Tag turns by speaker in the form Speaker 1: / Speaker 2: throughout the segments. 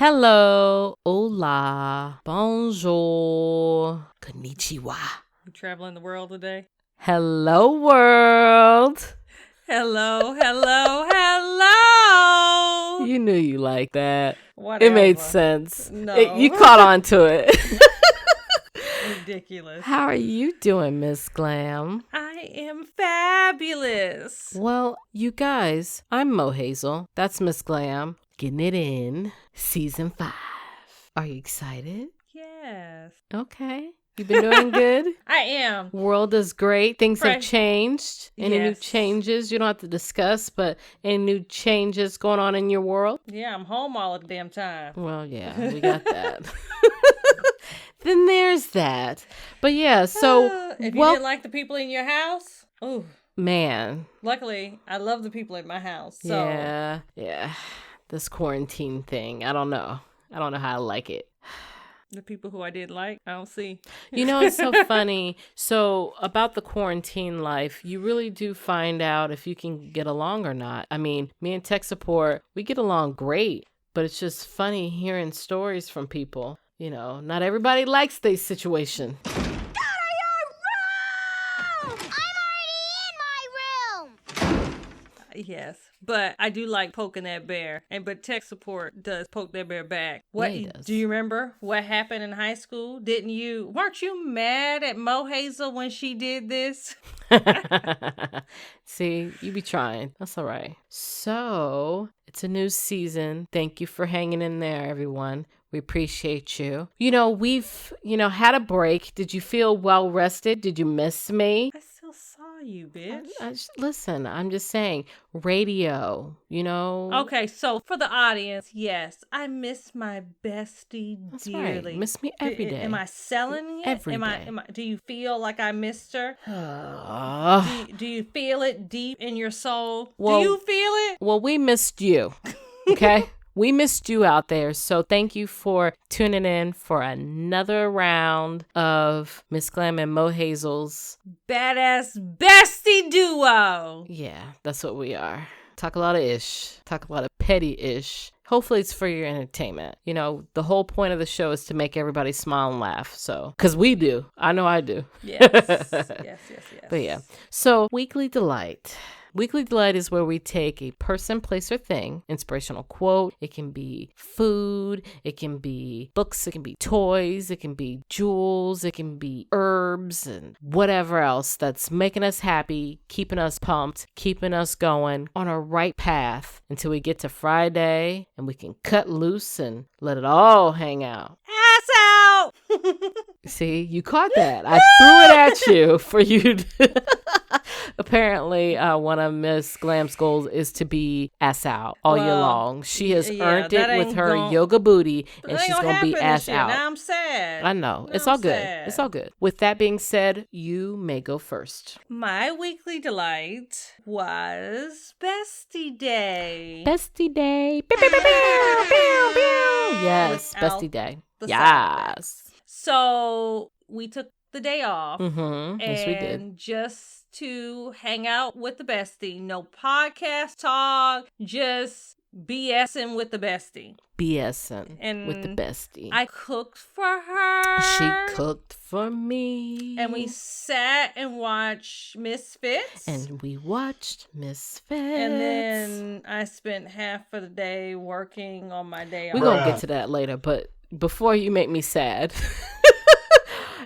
Speaker 1: Hello, hola, bonjour, konnichiwa.
Speaker 2: You traveling the world today?
Speaker 1: Hello, world.
Speaker 2: Hello, hello, hello.
Speaker 1: You knew you liked that.
Speaker 2: Whatever.
Speaker 1: It made sense.
Speaker 2: No.
Speaker 1: You caught on to it.
Speaker 2: Ridiculous.
Speaker 1: How are you doing, Ms.Glam?
Speaker 2: I am fabulous.
Speaker 1: Well, you guys, I'm Mohazel. That's Ms.Glam. Getting it in. Season 5. Are you excited?
Speaker 2: Yes.
Speaker 1: Okay. You been doing good?
Speaker 2: I am.
Speaker 1: World is great. Things have changed. Any new
Speaker 2: Yes.
Speaker 1: changes? You don't have to discuss, but any new changes going on in your world?
Speaker 2: Yeah, I'm home all the damn time.
Speaker 1: Well, yeah, we got that. Then there's that. But yeah, so
Speaker 2: If you didn't like the people in your house, ooh.
Speaker 1: Man.
Speaker 2: Luckily, I love the people in my house. So.
Speaker 1: Yeah. This quarantine thing, I don't know how I like it.
Speaker 2: The people who I didn't like, I don't see.
Speaker 1: You know, it's so funny. So about the quarantine life, you really do find out if you can get along or not. I mean, me and tech support, we get along great, but it's just funny hearing stories from people. You know, not everybody likes this situation.
Speaker 2: Yes, but I do like poking that bear, but tech support does poke that bear back. What
Speaker 1: Yeah, he does.
Speaker 2: Do you remember what happened in high school? Weren't you mad at Mohazel when she did this?
Speaker 1: See, you be trying. That's all right. So it's a new season. Thank you for hanging in there, everyone. We appreciate you. You know, we've, had a break. Did you feel well rested? Did you miss me?
Speaker 2: I still saw you, bitch.
Speaker 1: Listen, I'm just saying, radio,
Speaker 2: Okay, so for the audience, yes, I miss my bestie
Speaker 1: That's
Speaker 2: dearly.
Speaker 1: right. Miss me every day.
Speaker 2: Am I selling it?
Speaker 1: Every day.
Speaker 2: Do you feel like I missed her? Do you feel it deep in your soul?
Speaker 1: Well,
Speaker 2: do you feel it?
Speaker 1: Well, we missed you, okay? We missed you out there, so thank you for tuning in for another round of Ms.Glam and Mohazel's
Speaker 2: Badass Bestie Duo.
Speaker 1: Yeah, that's what we are. Talk a lot of ish. Talk a lot of petty ish. Hopefully it's for your entertainment. The whole point of the show is to make everybody smile and laugh. So, because we do. I know I do.
Speaker 2: Yes. yes.
Speaker 1: But yeah. So, Weekly Delight. Weekly Delight is where we take a person, place, or thing, inspirational quote. It can be food. It can be books. It can be toys. It can be jewels. It can be herbs and whatever else that's making us happy, keeping us pumped, keeping us going on a right path until we get to Friday and we can cut loose and let it all hang out.
Speaker 2: Ass out!
Speaker 1: See, you caught that. I threw it at you for you to... Apparently, one of Miss Glam's goals is to be ass out all year long. She has earned it with her yoga booty, and she's going to be ass out.
Speaker 2: Now I'm sad.
Speaker 1: I know. It's all good. It's all good. With that being said, you may go first.
Speaker 2: My weekly delight was Bestie Day.
Speaker 1: Bestie Day. Pew, pew, pew, pew, pew, pew. Yes, Bestie Day. Yes.
Speaker 2: So we took the day off.
Speaker 1: Mm-hmm. Yes, we did.
Speaker 2: And just to hang out with the bestie. No podcast talk, just BSing with the bestie.
Speaker 1: BSing with the bestie.
Speaker 2: I cooked for her.
Speaker 1: She cooked for me.
Speaker 2: And we sat and watched Misfits.
Speaker 1: And we watched Misfits.
Speaker 2: And then I spent half of the day working on my day off.
Speaker 1: We're going to get to that later, but before you make me sad,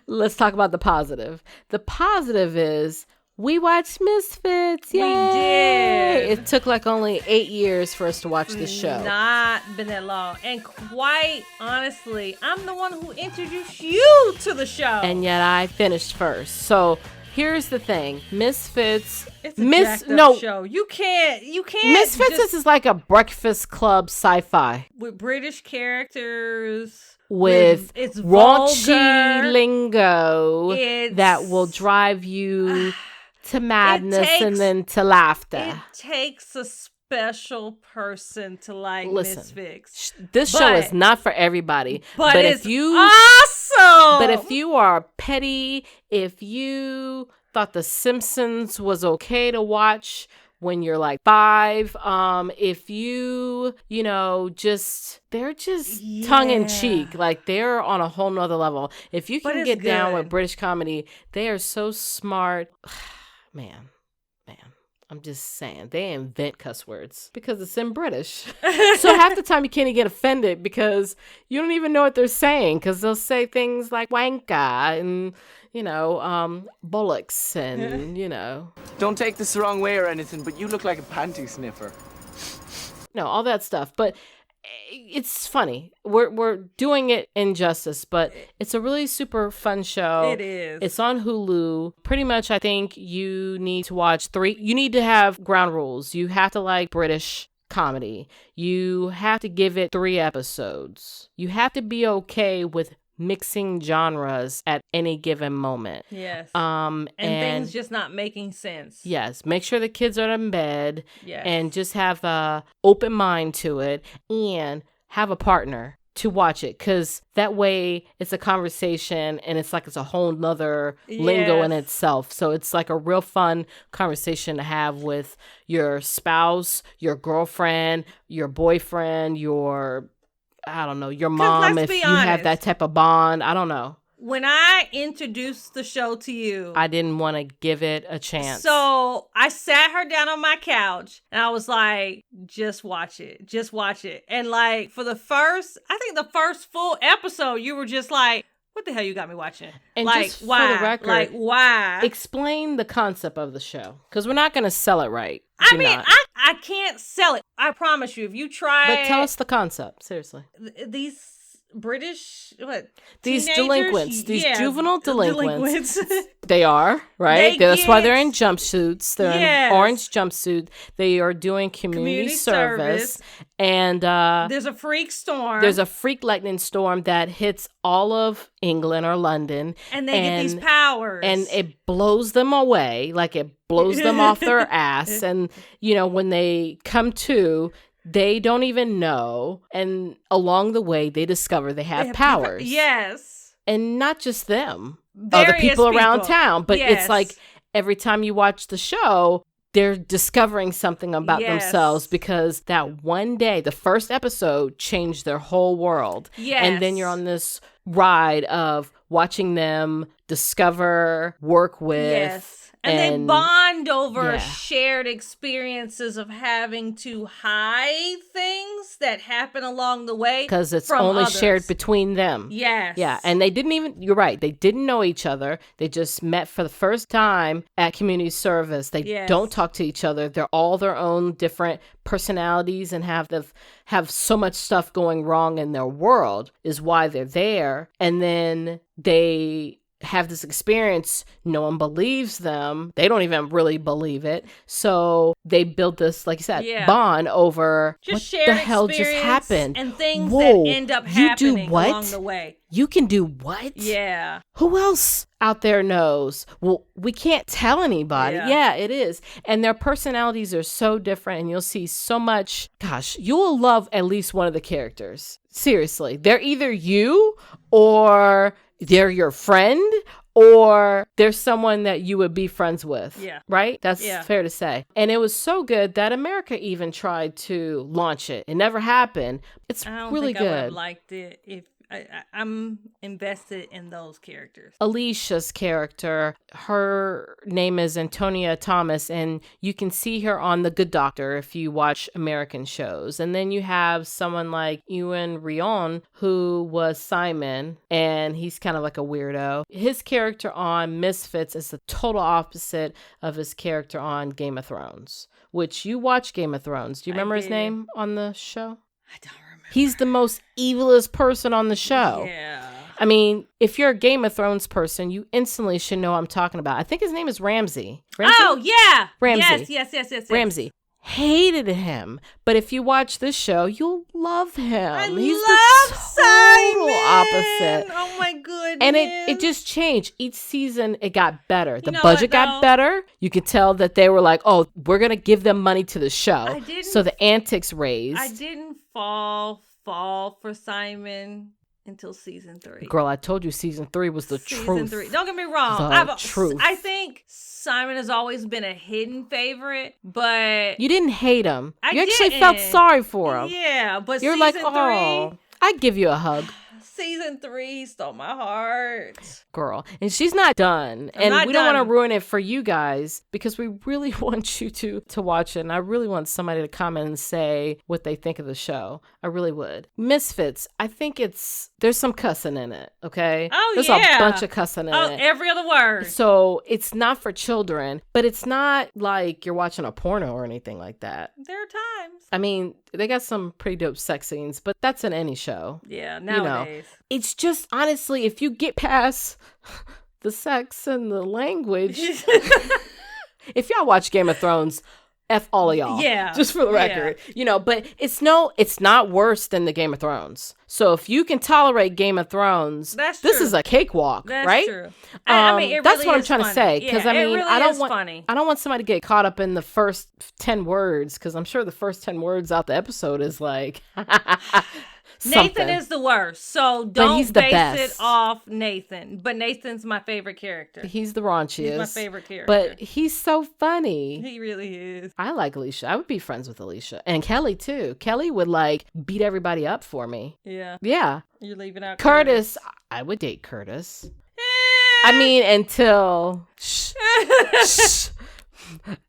Speaker 1: let's talk about the positive. The positive is we watched Misfits. Yay!
Speaker 2: We did.
Speaker 1: It took like only 8 years for us to watch this show.
Speaker 2: Not been that long. And quite honestly, I'm the one who introduced you to the show.
Speaker 1: And yet I finished first. So here's the thing. Misfits.
Speaker 2: It's a jacked up show. You can't.
Speaker 1: Misfits is like a Breakfast Club sci-fi.
Speaker 2: With British characters.
Speaker 1: With
Speaker 2: it's
Speaker 1: raunchy
Speaker 2: vulgar.
Speaker 1: Lingo that will drive you to madness and then to laughter.
Speaker 2: It takes a special person to like Misfits.
Speaker 1: This show is not for everybody.
Speaker 2: But it's
Speaker 1: if you
Speaker 2: awesome.
Speaker 1: But if you are petty, if you thought The Simpsons was okay to watch when you're like 5. If you know, they're just tongue in cheek. Like they're on a whole nother level. If you can get down with British comedy, they are so smart. Man. I'm just saying, they invent cuss words because it's in British. So half the time you can't even get offended because you don't even know what they're saying, because they'll say things like wanka and, bollocks and,
Speaker 3: Don't take this the wrong way or anything, but you look like a panty sniffer.
Speaker 1: No, all that stuff. But it's funny. We're doing it injustice, but it's a really super fun show.
Speaker 2: It is.
Speaker 1: It's on Hulu. Pretty much, I think you need to watch 3. You need to have ground rules. You have to like British comedy. You have to give it 3 episodes. You have to be okay with mixing genres at any given moment.
Speaker 2: Yes. And things just not making sense.
Speaker 1: Yes. Make sure the kids are in bed.
Speaker 2: Yes.
Speaker 1: And just have a open mind to it, and have a partner to watch it, because that way it's a conversation and it's like it's a whole nother lingo in itself. So it's like a real fun conversation to have with your spouse, your girlfriend, your boyfriend, your mom, if you have that type of bond. I don't know.
Speaker 2: When I introduced the show to you,
Speaker 1: I didn't want to give it a chance.
Speaker 2: So I sat her down on my couch and I was like, just watch it. Just watch it. And like for the first full episode, you were just like, what the hell you got me watching?
Speaker 1: And
Speaker 2: like,
Speaker 1: just
Speaker 2: why?
Speaker 1: For the record,
Speaker 2: like, why?
Speaker 1: Explain the concept of the show, because we're not going to sell it right.
Speaker 2: I can't sell it. I promise you. If you try,
Speaker 1: but tell us the concept. Seriously,
Speaker 2: these British
Speaker 1: these
Speaker 2: teenagers?
Speaker 1: delinquents, these juvenile delinquents. They are right. That's why they're in jumpsuits. They're in orange jumpsuit. They are doing community service. And
Speaker 2: there's a freak storm.
Speaker 1: There's a freak lightning storm that hits all of England or London,
Speaker 2: and they get these powers,
Speaker 1: and it blows them away. Like it blows them off their ass. And when they come to, they don't even know. And along the way, they discover they have powers.
Speaker 2: Yes.
Speaker 1: And not just them, other people around town. But it's like every time you watch the show, they're discovering something about themselves, because that one day, the first episode changed their whole world.
Speaker 2: Yes.
Speaker 1: And then you're on this ride of watching them discover, work with.
Speaker 2: Yes. And they bond over shared experiences of having to hide things that happen along the way.
Speaker 1: Because it's only
Speaker 2: others.
Speaker 1: shared between them.
Speaker 2: Yes.
Speaker 1: Yeah. And they you're right, they didn't know each other. They just met for the first time at community service. They don't talk to each other. They're all their own different personalities and have so much stuff going wrong in their world is why they're there. And then they have this experience. No one believes them. They don't even really believe it. So they build this, like you said, bond over
Speaker 2: just
Speaker 1: what the hell just happened.
Speaker 2: And things that end up happening along the way.
Speaker 1: You can do what?
Speaker 2: Yeah.
Speaker 1: Who else out there knows? Well, we can't tell anybody. Yeah, it is. And their personalities are so different, and you'll see so much. Gosh, you will love at least one of the characters. Seriously. They're either you, or they're your friend, or there's someone that you would be friends with. Yeah. Right? That's fair to say. And it was so good that America even tried to launch it. It never happened. It's really good. I would have
Speaker 2: liked it if I'm invested in those characters.
Speaker 1: Alicia's character, her name is Antonia Thomas, and you can see her on The Good Doctor if you watch American shows. And then you have someone like Ewan Rion, who was Simon, and he's kind of like a weirdo. His character on Misfits is the total opposite of his character on Game of Thrones, which you watch Game of Thrones. Do you remember his name on the show?
Speaker 2: I don't remember.
Speaker 1: He's the most evilest person on the show.
Speaker 2: Yeah.
Speaker 1: I mean, if you're a Game of Thrones person, you instantly should know what I'm talking about. I think his name is Ramsay.
Speaker 2: Oh, yeah.
Speaker 1: Ramsay.
Speaker 2: Yes.
Speaker 1: Ramsay. Hated him. But if you watch this show, you'll love him. He's
Speaker 2: love
Speaker 1: the total opposite.
Speaker 2: Oh, my goodness.
Speaker 1: And it just changed. Each season, it got better. The budget got better. You could tell that they were like, oh, we're going to give them money to the show. So the antics raised.
Speaker 2: I didn't fall for Simon until season 3.
Speaker 1: Girl, I told you season 3 was the
Speaker 2: Season
Speaker 1: truth.
Speaker 2: 3. Don't get me wrong.
Speaker 1: The truth.
Speaker 2: I think Simon has always been a hidden favorite, but
Speaker 1: You didn't hate him.
Speaker 2: I
Speaker 1: You actually
Speaker 2: didn't.
Speaker 1: felt sorry for him.
Speaker 2: Yeah, but
Speaker 1: You're
Speaker 2: season
Speaker 1: like,
Speaker 2: 3,
Speaker 1: oh, I'd give you a hug.
Speaker 2: season 3 stole my heart.
Speaker 1: Girl. And she's not done.
Speaker 2: I'm
Speaker 1: And
Speaker 2: not
Speaker 1: we don't want
Speaker 2: done.
Speaker 1: to ruin it for you guys because we really want you to watch it. And I really want somebody to comment and say what they think of the show. I really would. Misfits, I think there's some cussing in it, okay?
Speaker 2: Oh,
Speaker 1: there's
Speaker 2: yeah.
Speaker 1: a bunch of cussing in it.
Speaker 2: Every other word.
Speaker 1: So it's not for children, but it's not like you're watching a porno or anything like that.
Speaker 2: There are times.
Speaker 1: I mean, they got some pretty dope sex scenes, but that's in any show.
Speaker 2: Yeah, nowadays.
Speaker 1: It's just, honestly, if you get past the sex and the language, if y'all watch Game of Thrones, F all of y'all.
Speaker 2: Yeah.
Speaker 1: Just for the record. But it's not worse than the Game of Thrones. So if you can tolerate Game of Thrones,
Speaker 2: That's
Speaker 1: this
Speaker 2: true.
Speaker 1: is a cakewalk,
Speaker 2: That's
Speaker 1: right?
Speaker 2: true. I mean, it
Speaker 1: that's
Speaker 2: really
Speaker 1: what I'm
Speaker 2: is
Speaker 1: trying to
Speaker 2: funny.
Speaker 1: say. Because
Speaker 2: Yeah,
Speaker 1: I mean,
Speaker 2: it really
Speaker 1: I don't
Speaker 2: is
Speaker 1: want
Speaker 2: funny.
Speaker 1: I don't want somebody to get caught up in the first 10 words because I'm sure the first 10 words out the episode is like
Speaker 2: Nathan is the worst, so don't
Speaker 1: he's the
Speaker 2: base
Speaker 1: best.
Speaker 2: it off Nathan. But Nathan's my favorite character.
Speaker 1: He's the raunchiest.
Speaker 2: He's my favorite character.
Speaker 1: But he's so funny.
Speaker 2: He really is.
Speaker 1: I like Alicia. I would be friends with Alicia. And Kelly, too. Kelly would, beat everybody up for me.
Speaker 2: Yeah.
Speaker 1: Yeah.
Speaker 2: You're leaving out
Speaker 1: Curtis. I would date Curtis.
Speaker 2: Eh.
Speaker 1: I mean, until... Shh.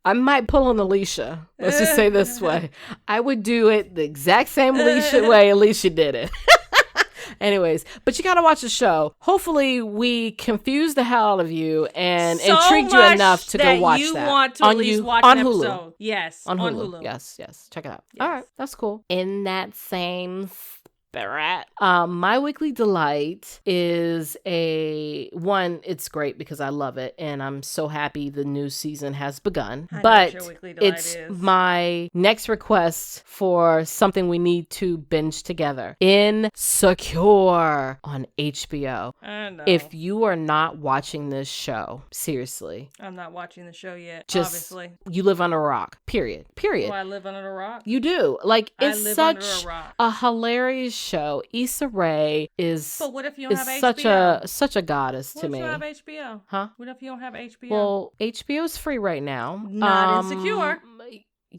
Speaker 1: I might pull on Alicia. Let's just say this way. I would do it the exact same way Alicia did it. Anyways, but you got to watch the show. Hopefully, we confuse the hell out of you and
Speaker 2: so
Speaker 1: intrigued you enough to go watch
Speaker 2: you
Speaker 1: that.
Speaker 2: want to at least watch
Speaker 1: on
Speaker 2: an
Speaker 1: Hulu.
Speaker 2: episode. Yes,
Speaker 1: On Hulu. Yes. Check it out.
Speaker 2: Yes.
Speaker 1: All right. That's cool. In that same spirit, my weekly delight is it's great because I love it and I'm so happy the new season has begun.
Speaker 2: I know
Speaker 1: But
Speaker 2: what your weekly delight
Speaker 1: it's
Speaker 2: is.
Speaker 1: my next request for something we need to binge together. Insecure on HBO.
Speaker 2: I know.
Speaker 1: If you are not watching this show, seriously,
Speaker 2: I'm not watching the show yet,
Speaker 1: just
Speaker 2: obviously.
Speaker 1: you live under a rock. Period.
Speaker 2: Do I live under a rock?
Speaker 1: You do. It's
Speaker 2: live under
Speaker 1: such
Speaker 2: a rock.
Speaker 1: a hilarious show. Issa Rae is
Speaker 2: But what if you don't have
Speaker 1: such a goddess
Speaker 2: what
Speaker 1: to
Speaker 2: if
Speaker 1: me.
Speaker 2: you don't have HBO?
Speaker 1: Huh?
Speaker 2: What if you don't have HBO?
Speaker 1: Well, HBO's free right now.
Speaker 2: Not Insecure.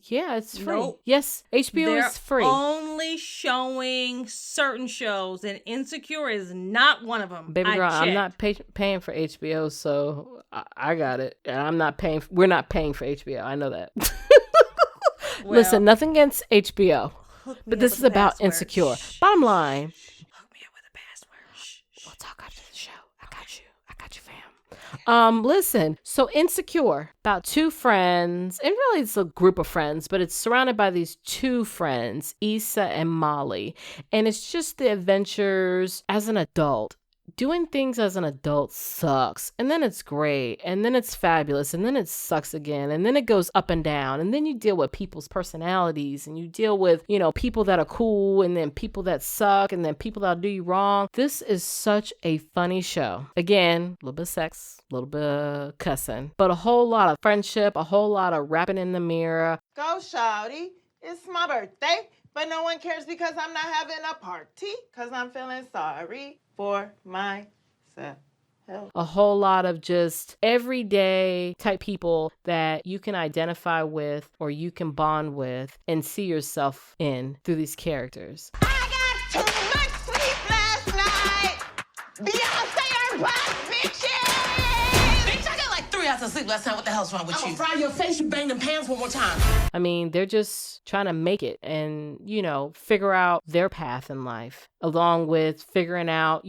Speaker 1: Yeah, it's free.
Speaker 2: Nope.
Speaker 1: Yes, HBO
Speaker 2: They're
Speaker 1: is free.
Speaker 2: only showing certain shows, and Insecure is not one of them.
Speaker 1: Baby girl, I'm not
Speaker 2: checked.
Speaker 1: paying for HBO, so I got it. And I'm not paying. We're not paying for HBO. I know that.
Speaker 2: Well,
Speaker 1: Listen, nothing against HBO,
Speaker 2: hook me
Speaker 1: but
Speaker 2: up
Speaker 1: this
Speaker 2: with
Speaker 1: is
Speaker 2: the
Speaker 1: about
Speaker 2: password.
Speaker 1: Insecure.
Speaker 2: Shh.
Speaker 1: Bottom line.
Speaker 2: Hook me up with a password. Shh.
Speaker 1: We'll talk after the show. I got you, fam. Listen, so Insecure, about two friends, and really it's a group of friends, but it's surrounded by these two friends, Issa and Molly. And it's just the adventures as an adult. Doing things as an adult sucks, and then it's great, and then it's fabulous, and then it sucks again, and then it goes up and down, and then you deal with people's personalities, and you deal with, people that are cool, and then people that suck, and then people that'll do you wrong. This is such a funny show. Again, a little bit of sex, a little bit of cussing, but a whole lot of friendship, a whole lot of rapping in the mirror.
Speaker 4: Go, shawty. It's my birthday, but no one cares because I'm not having a party, because I'm feeling sorry for myself.
Speaker 1: A whole lot of just everyday type people that you can identify with or you can bond with and see yourself in through these characters.
Speaker 4: I got too much sleep last night. Beyonce are black bitches.
Speaker 5: Bitch, I got like 3 hours of sleep last night. What the hell's wrong with you? I'm gonna fry your face. You bang them pants one more time.
Speaker 1: I mean, they're just trying to make it and, figure out their path in life, along with figuring out,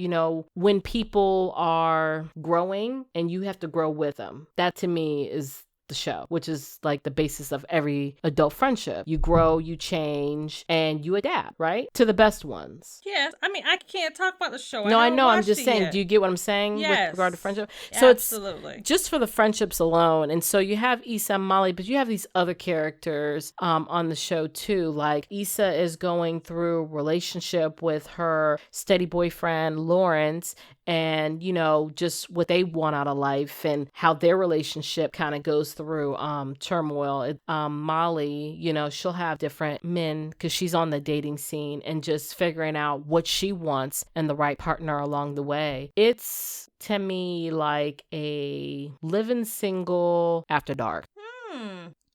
Speaker 1: when people are growing and you have to grow with them. That to me is the show, which is like the basis of every adult friendship. You grow, you change, and you adapt, right? To the best ones.
Speaker 2: Yes, I mean, I can't talk about the show.
Speaker 1: No, I know. I'm
Speaker 2: watched
Speaker 1: just
Speaker 2: it
Speaker 1: saying,
Speaker 2: yet.
Speaker 1: do you get what I'm saying
Speaker 2: Yes.
Speaker 1: with regard to friendship? So
Speaker 2: Absolutely.
Speaker 1: it's just for the friendships alone. And so you have Issa and Molly, but you have these other characters on the show too. Like Issa is going through a relationship with her steady boyfriend, Lawrence, and, just what they want out of life and how their relationship kind of goes through turmoil. Molly, you know, she'll have different men because she's on the dating scene and just figuring out what she wants and the right partner along the way. It's, to me, like a living single after dark.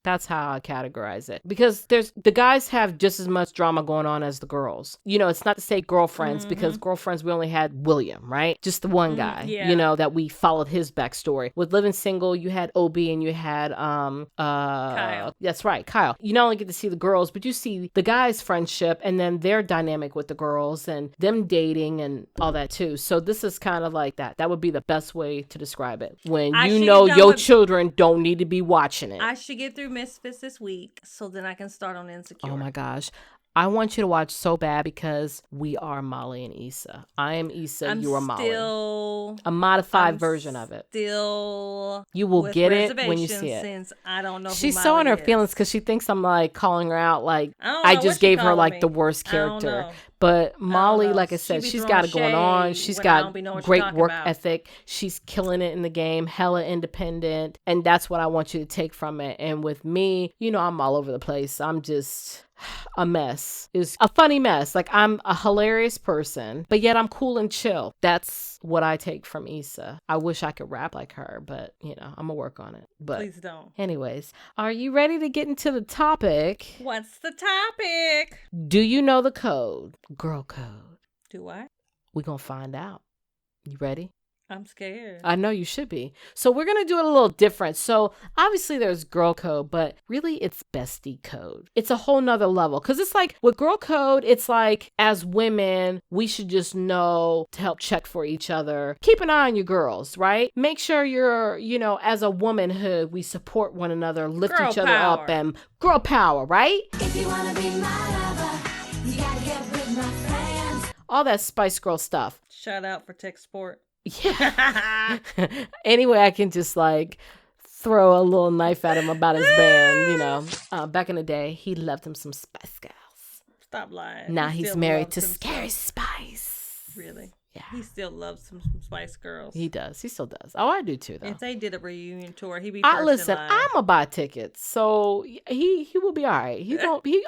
Speaker 1: That's how I categorize it. Because the guys have just as much drama going on as the girls. You know, it's not to say girlfriends, because girlfriends, we only had William, right? Just the one guy, you know, that we followed his backstory. With Living Single, you had Obi and you had
Speaker 2: Kyle.
Speaker 1: That's right, Kyle. You not only get to see the girls, but you see the guys' friendship and then their dynamic with the girls and them dating and all that too. So this is kind of like that. That would be the best way to describe it. When you know your children don't need to be watching it.
Speaker 2: I should get through Misfits this week so then I can start on Insecure.
Speaker 1: Oh my gosh. I want you to watch so bad because we are Molly and Issa. I am Issa, you are Molly. A modified version of it. You will get it when you see it.
Speaker 2: Since I don't know
Speaker 1: She's
Speaker 2: who
Speaker 1: so in
Speaker 2: Molly
Speaker 1: her feelings because she thinks I'm like calling her out like
Speaker 2: I
Speaker 1: just gave her like the worst character. But Molly, like I said, she's got it going on. She's got great work ethic. She's killing it in the game, hella independent. And that's what I want you to take from it. And with me, you know, I'm all over the place. I'm just a mess. It's a funny mess. Like, I'm a hilarious person, but yet I'm cool and chill. That's what I take from Issa. I wish I could rap like her, but you know, I'm gonna work on it. But
Speaker 2: please don't.
Speaker 1: Anyways, are you ready to get into the topic?
Speaker 2: What's the topic?
Speaker 1: Do you know the code? Girl code.
Speaker 2: Do I?
Speaker 1: We're gonna find out. You ready?
Speaker 2: I'm scared.
Speaker 1: I know you should be. So we're going to do it a little different. So obviously there's girl code, but really it's bestie code. It's a whole nother level. Because it's like with girl code, it's like as women, we should just know to help check for each other. Keep an eye on your girls, right? Make sure you're, you know, as a womanhood, we support one another, lift each other up, and girl power, right? If you want to be my lover, you got to get with my friends. All that Spice Girl stuff.
Speaker 2: Shout out for tech support.
Speaker 1: Yeah. Anyway, I can just like throw a little knife at him about his band, you know. Back in the day, he loved him some Spice Girls.
Speaker 2: Stop lying.
Speaker 1: Now he's married to Scary Spice.
Speaker 2: Really?
Speaker 1: Yeah.
Speaker 2: He still loves some Spice Girls.
Speaker 1: He does. He still does. Oh, I do too, though.
Speaker 2: If they did a reunion tour, he'd be first
Speaker 1: listen,
Speaker 2: in line.
Speaker 1: I'm gonna buy tickets, so he will be all right.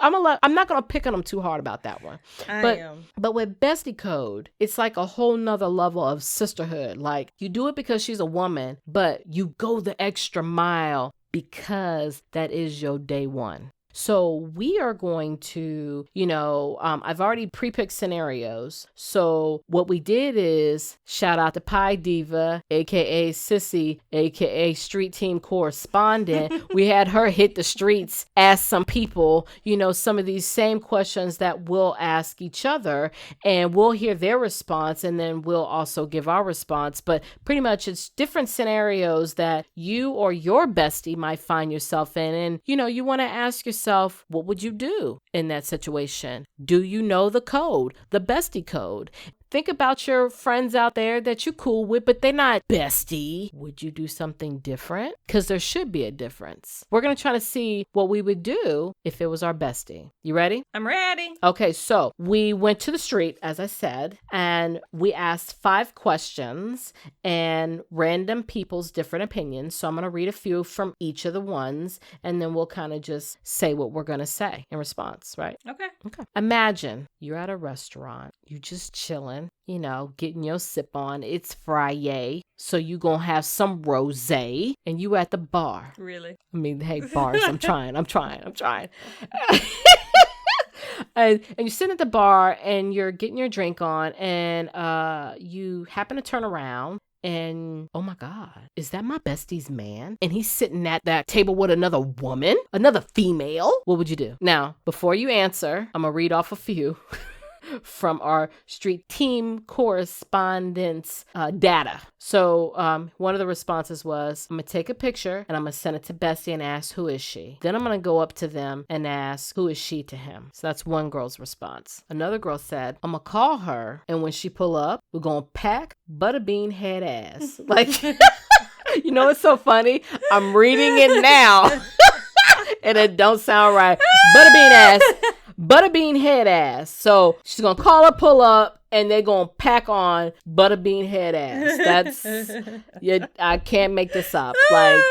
Speaker 1: I'm not gonna pick on him too hard about that one. I am. But with Bestie Code, it's like a whole nother level of sisterhood. Like, you do it because she's a woman, but you go the extra mile because that is your day one. So we are going to, you know, I've already pre-picked scenarios. So what we did is shout out to Pie Diva, aka Sissy, aka Street Team Correspondent. We had her hit the streets, ask some people, you know, some of these same questions that we'll ask each other, and we'll hear their response, and then we'll also give our response. But pretty much it's different scenarios that you or your bestie might find yourself in. And, you know, you want to ask yourself, what would you do in that situation? Do you know the code, the bestie code? Think about your friends out there that you're cool with, but they're not bestie. Would you do something different? Because there should be a difference. We're going to try to see what we would do if it was our bestie. You ready?
Speaker 2: I'm ready.
Speaker 1: Okay, so we went to the street, as I said, and we asked 5 questions and random people's different opinions. So I'm going to read a few from each of the ones, and then we'll kind of just say what we're going to say in response, right?
Speaker 2: Okay.
Speaker 1: Imagine you're at a restaurant. You just chilling, you know, getting your sip on. It's Friday, so you gonna have some rosé, and you at the bar.
Speaker 2: Really?
Speaker 1: I mean, hey, bars, I'm trying. And you sit at the bar, and you're getting your drink on, and you happen to turn around, and oh my God, is that my bestie's man? And he's sitting at that table with another woman, another female. What would you do? Now, before you answer, I'm gonna read off a few from our Street Team Correspondence data. So one of the responses was, I'm going to take a picture and I'm going to send it to Bessie and ask, who is she? Then I'm going to go up to them and ask, who is she to him? So that's one girl's response. Another girl said, I'm going to call her, and when she pull up, we're going to pack butterbean head ass. Like, you know, it's so funny. I'm reading it now and it don't sound right. Butterbean ass. Butterbean head ass. So she's gonna call her, pull up, and they're gonna pack on butterbean head ass. That's I can't make this up. Like,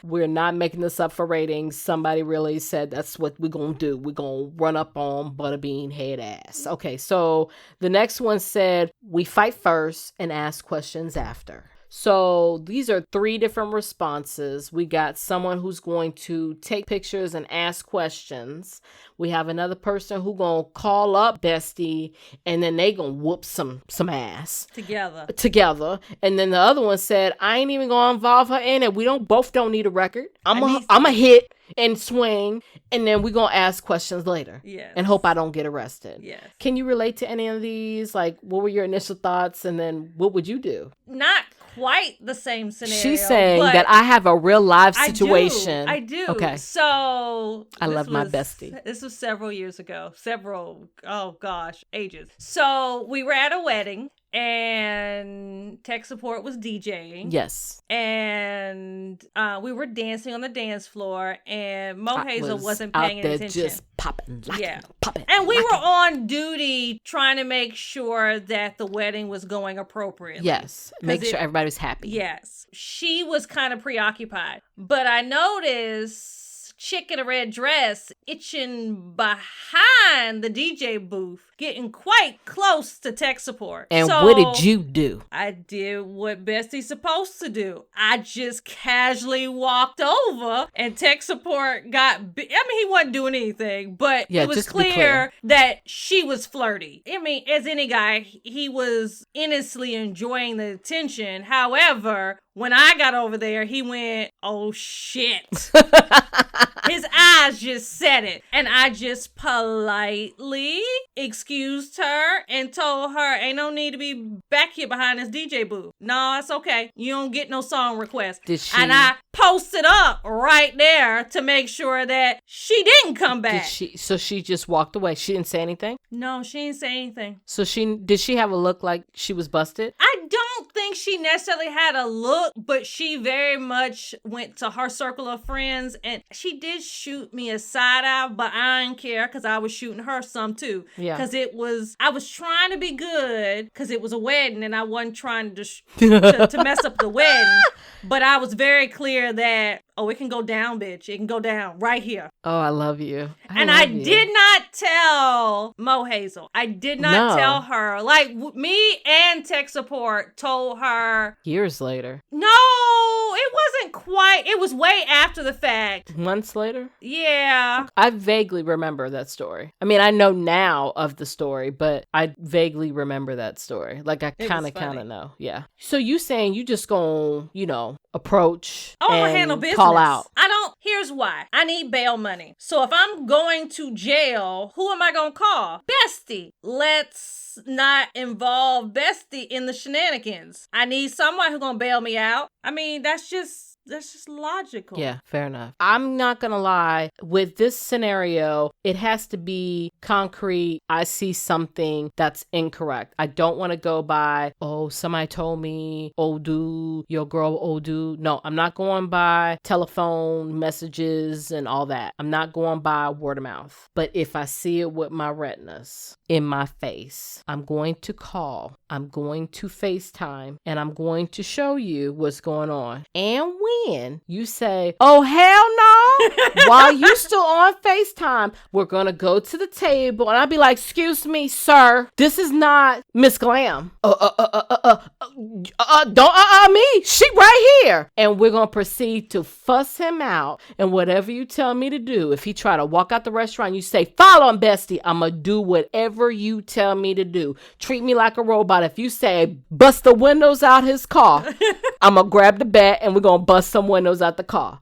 Speaker 1: We're not making this up for ratings. Somebody really said that's what we're going to do. We're going to run up on Butterbean head ass. Okay, so the next one said, we fight first and ask questions after. So these are 3 different responses. We got someone who's going to take pictures and ask questions. We have another person who gonna call up Bestie, and then they gonna whoop some ass together. And then the other one said, I ain't even gonna involve her in it. We both don't need a record. I'm a hit and swing, and then we gonna ask questions later.
Speaker 2: Yes.
Speaker 1: And hope I don't get arrested.
Speaker 2: Yes.
Speaker 1: Can you relate to any of these? Like, what were your initial thoughts, and then what would you do?
Speaker 2: Not quite the same scenario.
Speaker 1: She's saying that I have a real live situation.
Speaker 2: I do.
Speaker 1: Okay.
Speaker 2: So
Speaker 1: I love my bestie.
Speaker 2: This was several years ago. Ages. So we were at a wedding and tech support was DJing.
Speaker 1: Yes.
Speaker 2: And we were dancing on the dance floor, and Mohazel wasn't paying
Speaker 1: out there
Speaker 2: attention.
Speaker 1: Just popping, popping.
Speaker 2: And we were on duty trying to make sure that the wedding was going appropriately.
Speaker 1: Yes. Make sure everybody was happy.
Speaker 2: Yes. She was kind of preoccupied. But I noticed chick in a red dress itching behind the DJ booth, getting quite close to tech support.
Speaker 1: And what did you do?
Speaker 2: I did what Bestie's supposed to do. I just casually walked over, and tech support he wasn't doing anything, but it was clear that she was flirty. I mean, as any guy, he was innocently enjoying the attention. However, when I got over there, he went, oh shit. His eyes just said it. And I just politely excused her and told her, ain't no need to be back here behind this DJ booth. No, it's okay. You don't get no song requests. And I posted up right there to make sure that she didn't come back.
Speaker 1: So she just walked away. She didn't say anything?
Speaker 2: No, she didn't say anything.
Speaker 1: So did she have a look like she was busted?
Speaker 2: I don't think she necessarily had a look, but she very much went to her circle of friends, and she did shoot me a side eye, but I didn't care because I was shooting her some too. Yeah. Because I was trying to be good because it was a wedding and I wasn't trying to mess up the wedding. But I was very clear that, it can go down, bitch. It can go down right here.
Speaker 1: Oh, I love you.
Speaker 2: I did not tell Mohazel. I did not tell her. Like, me and tech support told her.
Speaker 1: Years later.
Speaker 2: No, it wasn't quite. It was way after the fact.
Speaker 1: Months later?
Speaker 2: Yeah.
Speaker 1: I vaguely remember that story. I mean, I know now of the story, but I vaguely remember that story. Like, I kind of know. Yeah. So you saying you just gonna, approach and
Speaker 2: handle business.
Speaker 1: Call out.
Speaker 2: Here's why. I need bail money. So if I'm going to jail, who am I going to call? Bestie. Let's not involve Bestie in the shenanigans. I need someone who's going to bail me out. I mean, that's just logical.
Speaker 1: Yeah, fair enough. I'm not going to lie. With this scenario, it has to be concrete. I see something that's incorrect. I don't want to go by, somebody told me, dude, your girl, dude. No, I'm not going by telephone messages and all that. I'm not going by word of mouth. But if I see it with my retinas in my face, I'm going to call. I'm going to FaceTime, and I'm going to show you what's going on. And when you say, oh, hell no, while you still on FaceTime, we're going to go to the table, and I'll be like, excuse me, sir, this is not Ms.Glam. Don't me. She right here. And we're going to proceed to fuss him out, and whatever you tell me to do, if he try to walk out the restaurant, you say, follow him, Bestie. I'm going to do whatever you tell me to do. Treat me like a robot. If you say, bust the windows out his car, I'm going to grab the bat and we're going to bust some windows out the car.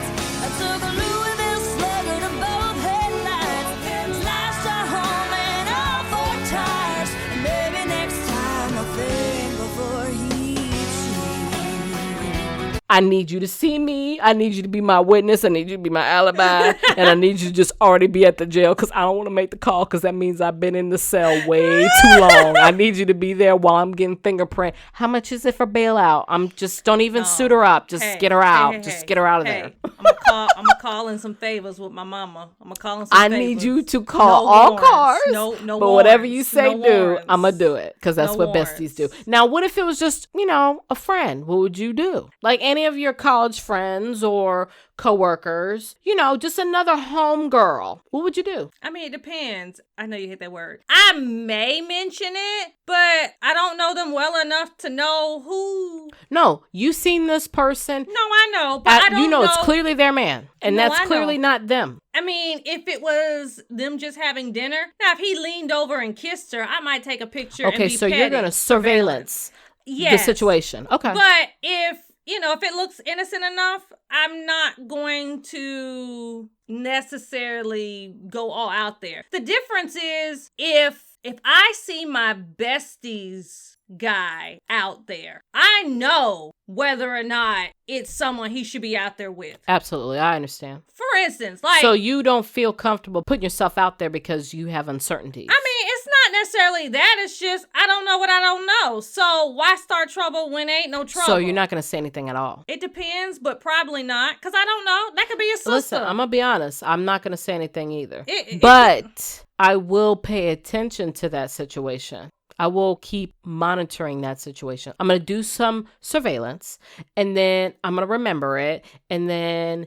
Speaker 1: I need you to see me. I need you to be my witness. I need you to be my alibi. And I need you to just already be at the jail because I don't want to make the call because that means I've been in the cell way too long. I need you to be there while I'm getting fingerprint. How much is it for bailout? Don't even suit her up. Just get her out. Just get her out of there.
Speaker 2: I'm going to call in some favors with my mama. I'm going to call in some favors.
Speaker 1: I need you to call all cars.
Speaker 2: No
Speaker 1: but
Speaker 2: warrants.
Speaker 1: Whatever you say
Speaker 2: No
Speaker 1: do,
Speaker 2: warrants.
Speaker 1: I'm going to do it because that's what
Speaker 2: warrants.
Speaker 1: besties do. Now, what if it was just, a friend? What would you do? Like, any of your college friends or coworkers, just another home girl, what would you do?
Speaker 2: I mean, it depends. I know you hate that word. I may mention it, but I don't know them well enough to know who.
Speaker 1: No, you seen this person.
Speaker 2: No, I know, but I don't know.
Speaker 1: It's clearly their man, and
Speaker 2: No,
Speaker 1: that's
Speaker 2: I
Speaker 1: clearly
Speaker 2: know.
Speaker 1: not them.
Speaker 2: I mean, if it was them just having dinner, now if he leaned over and kissed her, I might take a picture.
Speaker 1: Okay,
Speaker 2: and be
Speaker 1: so you're
Speaker 2: petty.
Speaker 1: gonna surveillance the
Speaker 2: Yes.
Speaker 1: situation. Okay.
Speaker 2: But if it looks innocent enough, I'm not going to necessarily go all out there. The difference is if I see my besties guy out there, I know whether or not it's someone he should be out there with.
Speaker 1: Absolutely, I understand.
Speaker 2: For instance, like,
Speaker 1: so you don't feel comfortable putting yourself out there because you have uncertainties.
Speaker 2: I mean, it's not necessarily that. It's just I don't know what I don't know. So why start trouble when ain't no trouble?
Speaker 1: So you're not going to say anything at all?
Speaker 2: It depends, but probably not, because I don't know. That could be a sister.
Speaker 1: Listen, I'm going to be honest. I'm not going to say anything either. But I will pay attention to that situation. I will keep monitoring that situation. I'm going to do some surveillance, and then I'm going to remember it. And then,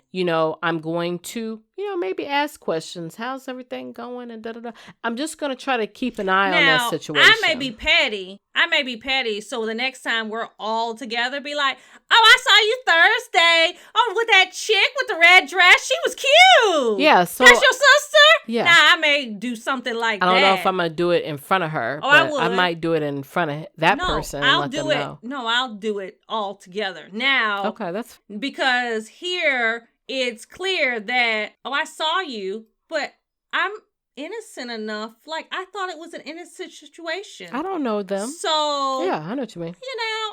Speaker 1: I'm going to, maybe ask questions. How's everything going? And da-da-da. I'm just going to try to keep an eye on that situation.
Speaker 2: I may be petty. So the next time we're all together, be like, oh, I saw you Thursday. Oh, with that chick with the red dress. She was cute.
Speaker 1: Yeah. So
Speaker 2: that's your sister?
Speaker 1: Yeah.
Speaker 2: Nah, I may do something like that.
Speaker 1: I don't know if I'm going to do it in front of her.
Speaker 2: Oh,
Speaker 1: but
Speaker 2: I would.
Speaker 1: I might do it in front of that person and let them know.
Speaker 2: No, I'll do it all together. Now.
Speaker 1: Okay, that's...
Speaker 2: Because here it's clear that, oh, I saw you, but I'm innocent enough. Like, I thought it was an innocent situation.
Speaker 1: I don't know them.
Speaker 2: So,
Speaker 1: yeah, I know what you mean.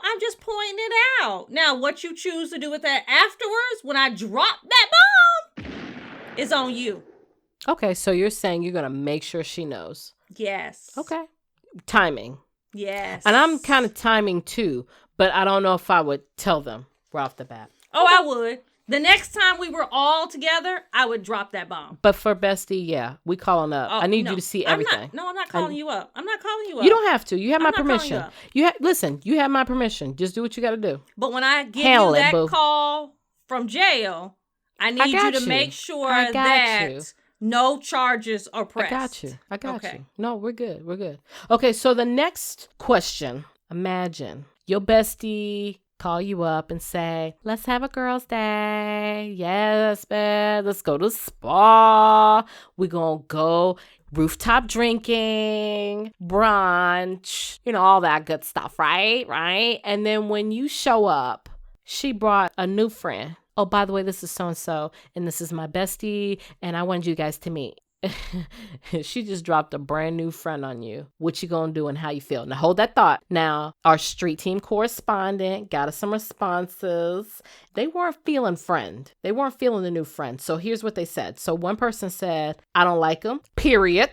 Speaker 2: I'm just pointing it out. Now, what you choose to do with that afterwards, when I drop that bomb, is on you.
Speaker 1: Okay, so you're saying you're going to make sure she knows.
Speaker 2: Yes.
Speaker 1: Okay. Timing.
Speaker 2: Yes.
Speaker 1: And I'm kind of timing too, but I don't know if I would tell them right off the bat.
Speaker 2: Oh, I would. The next time we were all together, I would drop that bomb.
Speaker 1: But for Bestie, yeah, we calling up. I need you to see everything.
Speaker 2: I'm not calling you up. I'm not calling you up.
Speaker 1: You don't have to. You have my permission.
Speaker 2: You
Speaker 1: Listen, you have my permission. Just do what you got to do.
Speaker 2: But when I give you that call from jail, I need you to make sure that no charges are pressed.
Speaker 1: I got you. No, we're good. Okay, so the next question. Imagine your bestie call you up and say, let's have a girls' day. Yes, man. Let's go to the spa. We're going to go rooftop drinking, brunch, all that good stuff, right? Right? And then when you show up, she brought a new friend. Oh, by the way, this is so-and-so, and this is my bestie, and I wanted you guys to meet. She just dropped a brand new friend on you. What you gonna do and how you feel? Now hold that thought. Now, our street team correspondent got us some responses. They weren't feeling friend. They weren't feeling the new friend. So here's what they said. So one person said, I don't like him, period.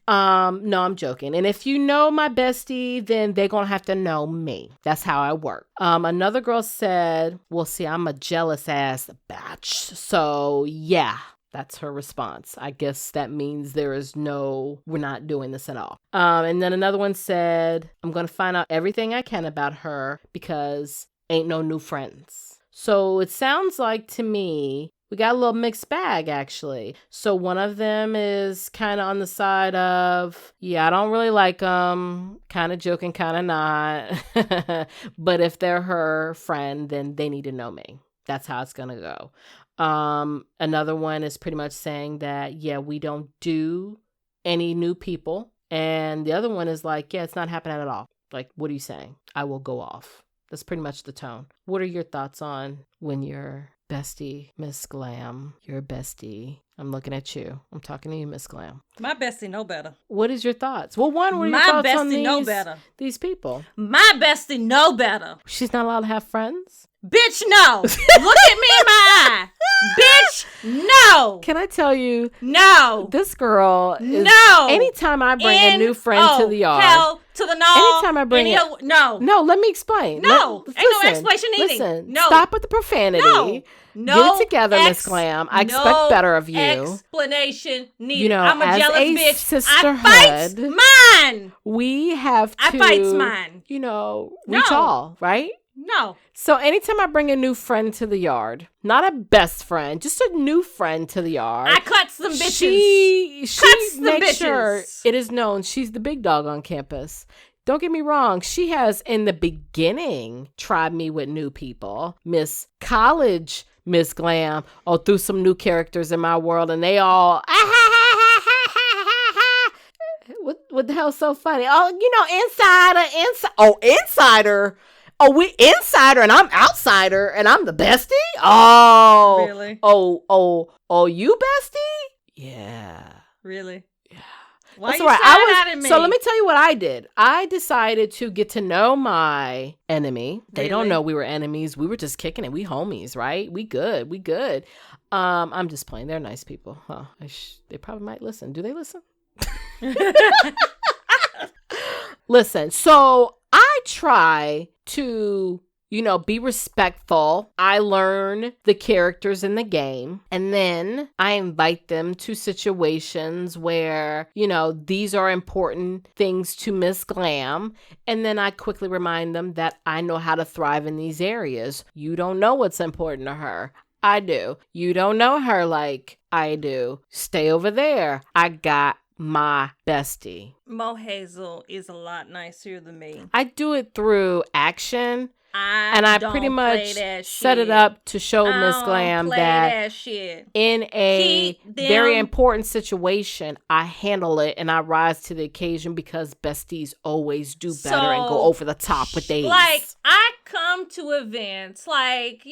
Speaker 1: No, I'm joking. And if you know my bestie, then they're going to have to know me. That's how I work. Another girl said, well, see, I'm a jealous ass bitch. So yeah, that's her response. I guess that means we're not doing this at all. And then another one said, I'm going to find out everything I can about her because ain't no new friends. So it sounds like to me, we got a little mixed bag, actually. So one of them is kind of on the side of, yeah, I don't really like them, kind of joking, kind of not. But if they're her friend, then they need to know me. That's how it's going to go. Another one is pretty much saying that, yeah, we don't do any new people. And the other one is like, yeah, it's not happening at all. Like, what are you saying? I will go off. That's pretty much the tone. What are your thoughts on when your bestie, Ms.Glam, your bestie? I'm looking at you. I'm talking to you, Ms.Glam.
Speaker 2: My bestie know better.
Speaker 1: What is your thoughts? Well, what are your thoughts on these people?
Speaker 2: My bestie know better.
Speaker 1: She's not allowed to have friends?
Speaker 2: Bitch, no. Look at me in my eye. Bitch, no.
Speaker 1: Can I tell you?
Speaker 2: No.
Speaker 1: This girl is...
Speaker 2: No.
Speaker 1: Anytime I bring a new friend to the yard...
Speaker 2: Hell to the no.
Speaker 1: Anytime I bring it...
Speaker 2: No.
Speaker 1: No, let me explain.
Speaker 2: No. Ain't no explanation needed.
Speaker 1: Listen.
Speaker 2: No.
Speaker 1: Stop with the profanity.
Speaker 2: No.
Speaker 1: Get it together, Ms.Glam. I expect better of you.
Speaker 2: Explanation needed. I'm a
Speaker 1: as
Speaker 2: jealous
Speaker 1: a
Speaker 2: bitch.
Speaker 1: Sisterhood,
Speaker 2: I fight mine.
Speaker 1: We have to...
Speaker 2: I fight mine.
Speaker 1: Reach all, right?
Speaker 2: No.
Speaker 1: So anytime I bring a new friend to the yard, not a best friend, just a new friend to the yard,
Speaker 2: I cut some bitches.
Speaker 1: She
Speaker 2: Cuts the
Speaker 1: makes sure
Speaker 2: bitches.
Speaker 1: it is known she's the big dog on campus. Don't get me wrong. She has, in the beginning, tried me with new people. Miss College, Ms.Glam, threw some new characters in my world, and they all, what the hell's so funny? Insider. Oh, we insider, and I'm outsider, and I'm the bestie? Oh.
Speaker 2: Really?
Speaker 1: Oh, you bestie? Yeah.
Speaker 2: Really?
Speaker 1: Yeah.
Speaker 2: Why
Speaker 1: That's
Speaker 2: you
Speaker 1: all right.
Speaker 2: side-eyeing me?
Speaker 1: So let me tell you what I did. I decided to get to know my enemy. They don't
Speaker 2: Really?
Speaker 1: know we were enemies. We were just kicking it. We homies, right? We good. I'm just playing. They're nice people. Huh? They probably might listen. Do they listen? Listen. So I try to, be respectful. I learn the characters in the game, and then I invite them to situations where, these are important things to Miss Glam. And then I quickly remind them that I know how to thrive in these areas. You don't know what's important to her. I do. You don't know her like I do. Stay over there. I got my bestie.
Speaker 2: Mohazel is a lot nicer than me.
Speaker 1: I do it through action.
Speaker 2: I
Speaker 1: pretty much set it up to show Miss Glam that
Speaker 2: shit.
Speaker 1: in a
Speaker 2: Keep them-
Speaker 1: very important situation, I handle it and I rise to the occasion because besties always do better and go over the top with these.
Speaker 2: Like, I come to events, like,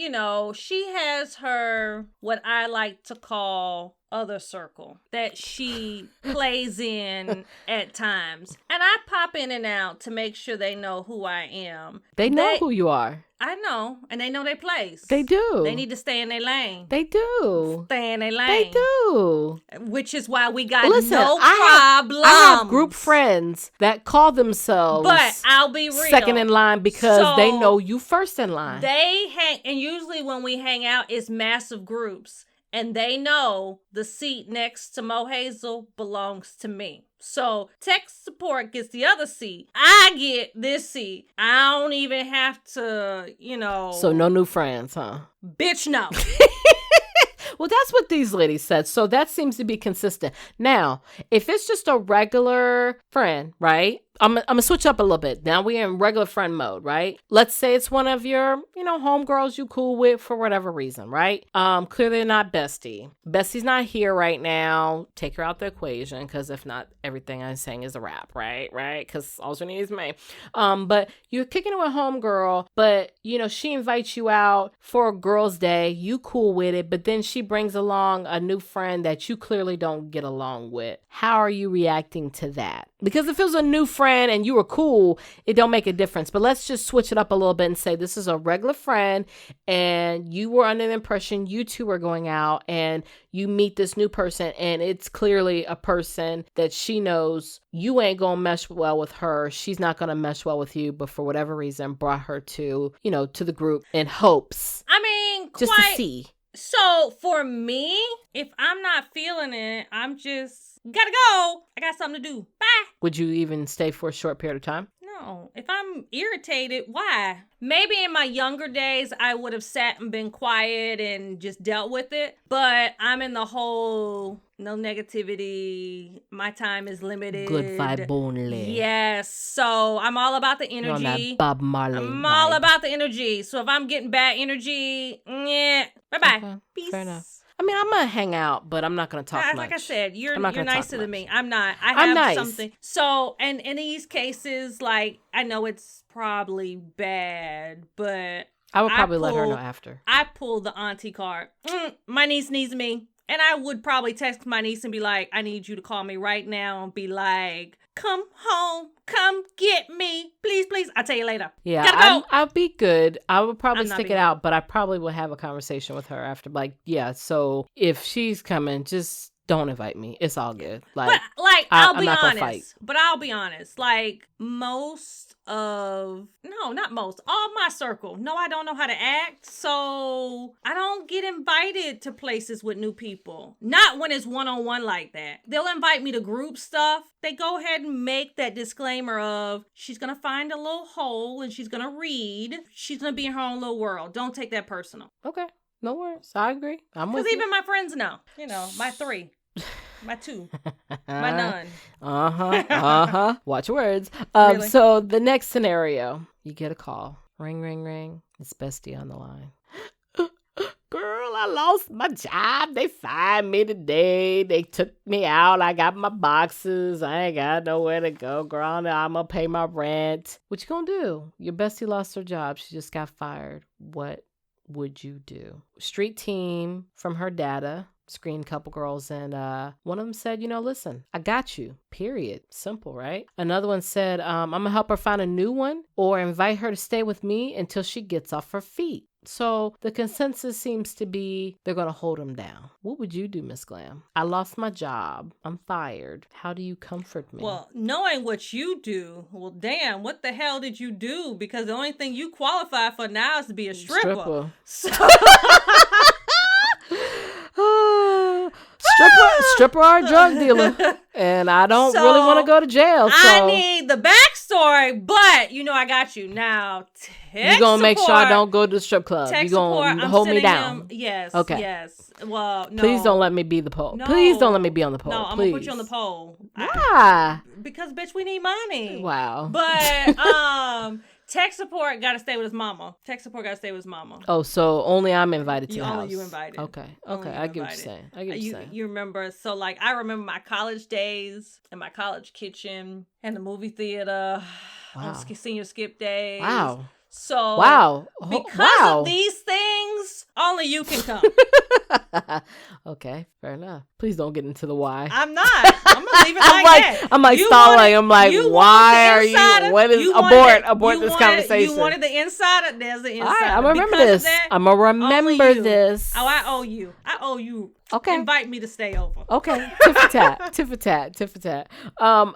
Speaker 2: she has her, what I like to call other circle that she plays in at times. And I pop in and out to make sure they know who I am.
Speaker 1: They know who you are.
Speaker 2: I know. And they know their place.
Speaker 1: They do.
Speaker 2: They need to stay in their lane.
Speaker 1: They do.
Speaker 2: Stay in their lane.
Speaker 1: They do.
Speaker 2: Which is why we got
Speaker 1: Listen,
Speaker 2: no
Speaker 1: I
Speaker 2: problems.
Speaker 1: have group friends that call themselves
Speaker 2: But I'll be real.
Speaker 1: second in line because they know you first in line.
Speaker 2: They hang, and usually when we hang out, it's massive groups. And they know the seat next to Mohazel belongs to me. So tech support gets the other seat. I get this seat. I don't even have to,
Speaker 1: So no new friends, huh?
Speaker 2: Bitch, no.
Speaker 1: Well, that's what these ladies said. So that seems to be consistent. Now, if it's just a regular friend, right? I'm going to switch up a little bit. Now we're in regular friend mode, right? Let's say it's one of your, homegirls you cool with for whatever reason, right? Clearly not bestie. Bestie's not here right now. Take her out the equation, because if not, everything I'm saying is a wrap, right? Because all she needs is me. But you're kicking it with homegirl, but, she invites you out for a girl's day. You cool with it, but then she brings along a new friend that you clearly don't get along with. How are you reacting to that? Because if it was a new friend and you were cool, it don't make a difference. But let's just switch it up a little bit and say this is a regular friend and you were under the impression you two were going out and you meet this new person and it's clearly a person that she knows you ain't gonna mesh well with her. She's not gonna mesh well with you, but for whatever reason brought her to, to the group in hopes.
Speaker 2: I mean,
Speaker 1: just to see.
Speaker 2: So for me, if I'm not feeling it, I'm just gotta go. I got something to do. Bye.
Speaker 1: Would you even stay for a short period of time?
Speaker 2: No. If I'm irritated, why? Maybe in my younger days, I would have sat and been quiet and just dealt with it. But I'm in the whole no negativity. My time is limited.
Speaker 1: Good vibe only.
Speaker 2: Yes. So I'm all about the energy.
Speaker 1: You're on that Bob Marley
Speaker 2: I'm
Speaker 1: vibe.
Speaker 2: all about the energy. So if I'm getting bad energy, bye-bye.
Speaker 1: Okay,
Speaker 2: Peace.
Speaker 1: fair enough. I mean, I'm gonna hang out, but I'm not gonna talk much.
Speaker 2: Like I said, you're
Speaker 1: not gonna
Speaker 2: nicer
Speaker 1: talk
Speaker 2: than
Speaker 1: much.
Speaker 2: me. I'm not. I
Speaker 1: I'm
Speaker 2: have
Speaker 1: nice.
Speaker 2: something. So, and in these cases, like, I know it's probably bad, but
Speaker 1: I would probably let her know after.
Speaker 2: I pull the auntie card. My niece needs me. And I would probably text my niece and be like, I need you to call me right now and be like, come home, come get me. Please, please. I'll tell you later.
Speaker 1: Yeah,
Speaker 2: Gotta go.
Speaker 1: I'll be good. I would probably
Speaker 2: I'm not
Speaker 1: stick it
Speaker 2: being
Speaker 1: out, but I probably will have a conversation with her after. Like, yeah, so if she's coming, just don't invite me. It's all good.
Speaker 2: But
Speaker 1: Like,
Speaker 2: I'll
Speaker 1: I'm
Speaker 2: be
Speaker 1: not gonna fight.
Speaker 2: honest. But I'll be honest. Like not most, all my circle. No, I don't know how to act. So I don't get invited to places with new people. Not when it's one-on-one like that. They'll invite me to group stuff. They go ahead and make that disclaimer of she's going to find a little hole and she's going to read. She's going to be in her own little world. Don't take that personal.
Speaker 1: Okay. No worries. I agree. I'm with
Speaker 2: Because
Speaker 1: you.
Speaker 2: even my friends know. You know, my 3. My 2. My none.
Speaker 1: Watch your words.
Speaker 2: Really?
Speaker 1: So the next scenario, you get a call. Ring, ring, ring. It's Bestie on the line. Girl, I lost my job. They fired me today. They took me out. I got my boxes. I ain't got nowhere to go. Girl, I'm gonna pay my rent. What you gonna do? Your bestie lost her job. She just got fired. What would you do? Street team from her data screened a couple girls, and one of them said, listen, I got you, period. Simple, right? Another one said, I'm gonna help her find a new one or invite her to stay with me until she gets off her feet. So the consensus seems to be they're gonna hold him down. What would you do, Ms. Glam? I lost my job. I'm fired. How do you comfort me?
Speaker 2: Well, knowing what you do, well, damn, what the hell did you do? Because the only thing you qualify for now is to be a stripper. So-
Speaker 1: stripper or a drug dealer, and I don't really want to go to jail. So
Speaker 2: I need the backstory, but I got you now.
Speaker 1: You gonna make sure I don't go to the strip club. You gonna hold me down.
Speaker 2: Yes.
Speaker 1: Okay.
Speaker 2: Yes. Well, no.
Speaker 1: Please don't let me be the pole.
Speaker 2: No.
Speaker 1: Please don't let me be on the pole.
Speaker 2: No, I'm
Speaker 1: Please.
Speaker 2: gonna put you on the pole.
Speaker 1: Why?
Speaker 2: Because bitch, we need money.
Speaker 1: Wow.
Speaker 2: But tech support got to stay with his mama. Tech support got to stay with his mama.
Speaker 1: Oh, so only I'm invited to the house.
Speaker 2: Only you invited.
Speaker 1: Okay.
Speaker 2: Only you
Speaker 1: I get what
Speaker 2: invited.
Speaker 1: you're saying. I get what you're saying.
Speaker 2: You remember? So like, I remember my college days and my college kitchen and the movie theater.
Speaker 1: Wow.
Speaker 2: Senior skip days.
Speaker 1: Wow.
Speaker 2: So
Speaker 1: wow.
Speaker 2: Because of these things, only you can come.
Speaker 1: Okay, fair enough. Please don't get into the why.
Speaker 2: I'm not. I'm gonna leave it like that.
Speaker 1: I'm like
Speaker 2: You
Speaker 1: stalling.
Speaker 2: wanted-
Speaker 1: I'm like,
Speaker 2: you
Speaker 1: why are
Speaker 2: wanted the insider.
Speaker 1: you? What is
Speaker 2: You wanted
Speaker 1: abort
Speaker 2: you
Speaker 1: this
Speaker 2: wanted-
Speaker 1: conversation?
Speaker 2: You wanted the insider. There's the insider.
Speaker 1: All right, I'm gonna remember
Speaker 2: Because of
Speaker 1: this.
Speaker 2: that,
Speaker 1: I'm gonna remember
Speaker 2: only you.
Speaker 1: this.
Speaker 2: Oh, I owe you. I owe you.
Speaker 1: Okay.
Speaker 2: Invite me to stay over.
Speaker 1: Okay, tit for tat, tit for tat, tit for tat.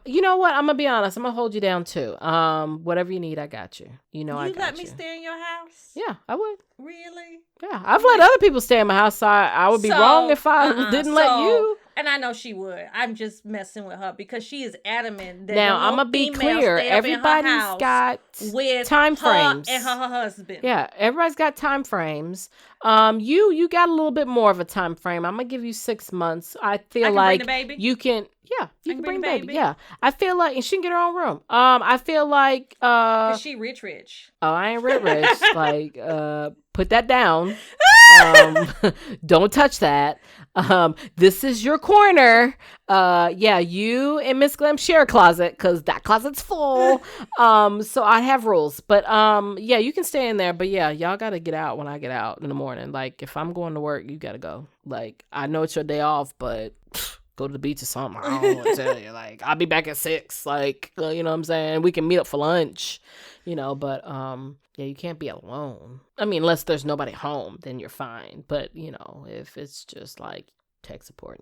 Speaker 1: You know what? I'm gonna be honest. I'm gonna hold you down too. Whatever you need, I got you. I got you.
Speaker 2: You let me stay in your house?
Speaker 1: Yeah, I would.
Speaker 2: Really?
Speaker 1: Yeah, I've let other people stay in my house. So I would be wrong if I didn't let you.
Speaker 2: And I know she would. I'm just messing with her because she is adamant that
Speaker 1: Now,
Speaker 2: no
Speaker 1: I'm gonna be
Speaker 2: female
Speaker 1: clear.
Speaker 2: stay up in her
Speaker 1: Everybody's
Speaker 2: house
Speaker 1: got
Speaker 2: with
Speaker 1: time frames.
Speaker 2: her and her husband.
Speaker 1: Yeah, everybody's got time frames. You got a little bit more of a time frame. I'm gonna give you 6 months. I feel
Speaker 2: I can
Speaker 1: like
Speaker 2: bring the baby?
Speaker 1: you can. Yeah, you can bring the baby.
Speaker 2: baby?
Speaker 1: Yeah, I feel like, and she can get her own room. I feel like.
Speaker 2: Cause she rich.
Speaker 1: Oh, I ain't rich. Like, put that down. Don't touch that. This is your corner. Yeah, you and Ms. Glam share a closet because that closet's full. So I have rules, but yeah, you can stay in there. But yeah, y'all gotta get out when I get out in the morning. Like, if I'm going to work, you gotta go. Like, I know it's your day off, but go to the beach or something. I don't know what to tell you. Like, I'll be back at 6. Like, you know what I'm saying? We can meet up for lunch. But yeah, you can't be alone. I mean, unless there's nobody home, then you're fine. But, if it's just like tech support,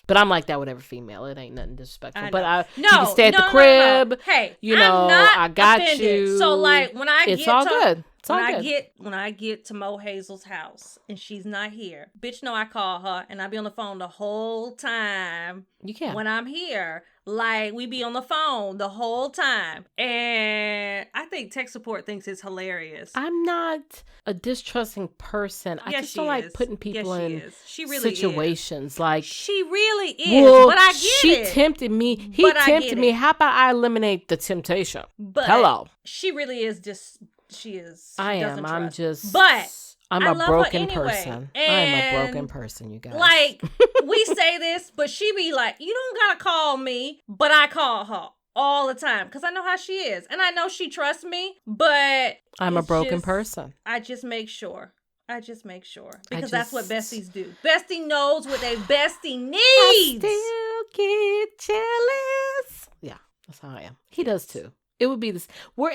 Speaker 1: but I'm like that with every female. It ain't nothing disrespectful. But you can stay at the crib.
Speaker 2: No. Hey,
Speaker 1: I'm not I got
Speaker 2: offended.
Speaker 1: you.
Speaker 2: So like when I
Speaker 1: it's
Speaker 2: get
Speaker 1: all
Speaker 2: to,
Speaker 1: good. It's all good.
Speaker 2: When I get to Mohazel's house and she's not here, bitch, know I call her and I be on the phone the whole time.
Speaker 1: You can.
Speaker 2: When I'm here, like we be on the phone the whole time, and I think tech support thinks it's hilarious.
Speaker 1: I'm not a distrusting person. I just don't like putting people in situations.
Speaker 2: Is.
Speaker 1: Like,
Speaker 2: she really is.
Speaker 1: Well,
Speaker 2: but I get
Speaker 1: she
Speaker 2: it.
Speaker 1: tempted me. He tempted me. How about I eliminate the temptation?
Speaker 2: But
Speaker 1: hello.
Speaker 2: She really is just. She is.
Speaker 1: I am.
Speaker 2: Trust.
Speaker 1: I'm just.
Speaker 2: But.
Speaker 1: I'm
Speaker 2: I
Speaker 1: a
Speaker 2: love
Speaker 1: broken
Speaker 2: her anyway.
Speaker 1: person.
Speaker 2: And
Speaker 1: I'm a broken person, you guys.
Speaker 2: Like, we say this, but she be like, you don't gotta call me, but I call her all the time because I know how she is. And I know she trusts me, but
Speaker 1: I'm a broken person.
Speaker 2: I just make sure. Because that's what besties do. Bestie knows what they bestie needs.
Speaker 1: I still get jealous. Yeah, that's how I am. He does too. It would be this.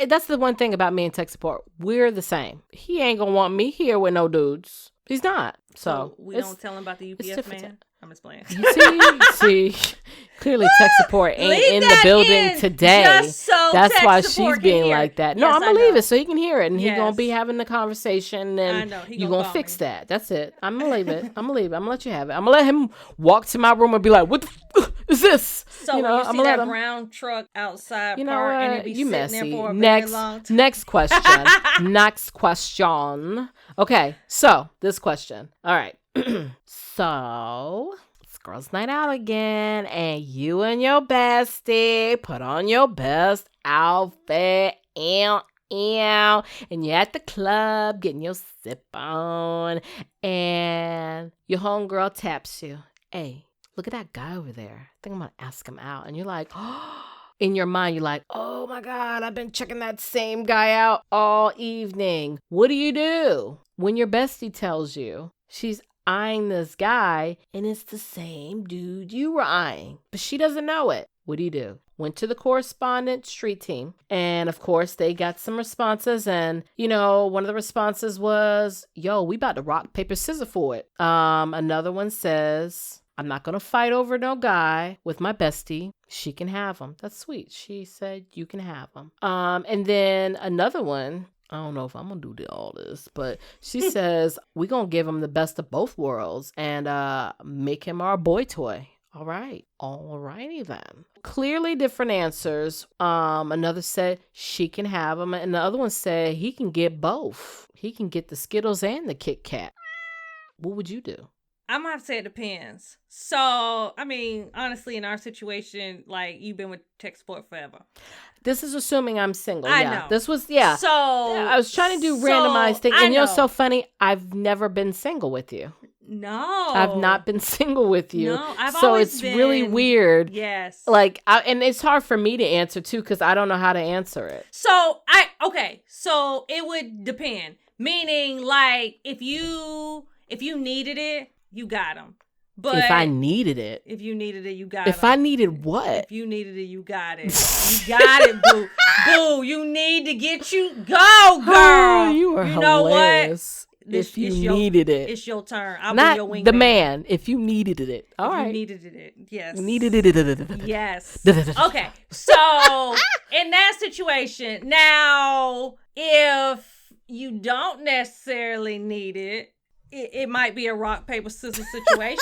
Speaker 1: That's the one thing about me and tech support. We're the same. He ain't gonna want me here with no dudes. He's not. So
Speaker 2: we don't tell him about the UPS man. Ms.Glam.
Speaker 1: See, clearly tech support ain't
Speaker 2: Leave
Speaker 1: in the
Speaker 2: that
Speaker 1: building
Speaker 2: in
Speaker 1: today.
Speaker 2: just so
Speaker 1: That's
Speaker 2: tech
Speaker 1: why
Speaker 2: support
Speaker 1: she's
Speaker 2: can
Speaker 1: being
Speaker 2: hear
Speaker 1: like
Speaker 2: it.
Speaker 1: that. No,
Speaker 2: Yes,
Speaker 1: I'm
Speaker 2: I
Speaker 1: gonna leave
Speaker 2: know.
Speaker 1: it so he can hear it, and he gonna
Speaker 2: Yes.
Speaker 1: be having the conversation,
Speaker 2: I
Speaker 1: and
Speaker 2: know. He
Speaker 1: you
Speaker 2: gonna
Speaker 1: gonna
Speaker 2: call
Speaker 1: fix
Speaker 2: me.
Speaker 1: that. That's it. I'm gonna leave it. I'm gonna leave it. I'm gonna let you have it. I'm gonna let him walk to my room and be like, "What the is this?"
Speaker 2: So
Speaker 1: you know,
Speaker 2: when you
Speaker 1: I'm
Speaker 2: see
Speaker 1: gonna let
Speaker 2: that
Speaker 1: him.
Speaker 2: brown truck outside
Speaker 1: You know
Speaker 2: park and it
Speaker 1: what?
Speaker 2: be
Speaker 1: You
Speaker 2: sitting
Speaker 1: messy.
Speaker 2: there for a very
Speaker 1: Next,
Speaker 2: long time.
Speaker 1: next question. Next question. Okay, so this question. All right. So it's girls' night out again, and you and your bestie put on your best outfit and you're at the club getting your sip on, and your homegirl taps you. Hey, look at that guy over there. I think I'm gonna ask him out. And you're like, oh, in your mind, you're like, oh my God, I've been checking that same guy out all evening. What do you do when your bestie tells you she's eyeing this guy and it's the same dude you were eyeing, but she doesn't know it? What do? Went to the correspondent street team, and of course they got some responses, and one of the responses was, yo, we about to rock, paper, scissors for it. Another one says, I'm not gonna fight over no guy with my bestie. She can have him. That's sweet. She said you can have him. And then another one, I don't know if I'm gonna do all this, but she says we gonna give him the best of both worlds and make him our boy toy. All right. All righty then. Clearly different answers. Another said she can have him, and the other one said he can get both. He can get the Skittles and the Kit Kat. What would you do?
Speaker 2: I'm gonna have to say it depends. So, I mean, honestly, in our situation, like, you've been with tech support forever.
Speaker 1: This is assuming I'm single.
Speaker 2: I
Speaker 1: yeah.
Speaker 2: know.
Speaker 1: This was, yeah.
Speaker 2: So
Speaker 1: I was trying to do randomized things. And so funny, I've never been single with you.
Speaker 2: No.
Speaker 1: I've not been single with you.
Speaker 2: No, I've
Speaker 1: so
Speaker 2: always
Speaker 1: it's
Speaker 2: been,
Speaker 1: really weird.
Speaker 2: Yes.
Speaker 1: Like, and it's hard for me to answer too, because I don't know how to answer it.
Speaker 2: So it would depend. Meaning, like, if you needed it, you got them. But
Speaker 1: if I needed it.
Speaker 2: If you needed it, you got it.
Speaker 1: If I needed what?
Speaker 2: If you needed it, you got it. You got it, boo. Boo, you need to get you. Go, girl.
Speaker 1: Oh, you are
Speaker 2: Know
Speaker 1: hilarious.
Speaker 2: what?
Speaker 1: If you needed it.
Speaker 2: It's your turn. I'll
Speaker 1: Not
Speaker 2: be your wingman.
Speaker 1: the man. If you needed it. All right.
Speaker 2: You needed it. Yes.
Speaker 1: Needed it.
Speaker 2: Yes. Okay. So, in that situation, now, if you don't necessarily need it, it might be a rock, paper, scissors situation.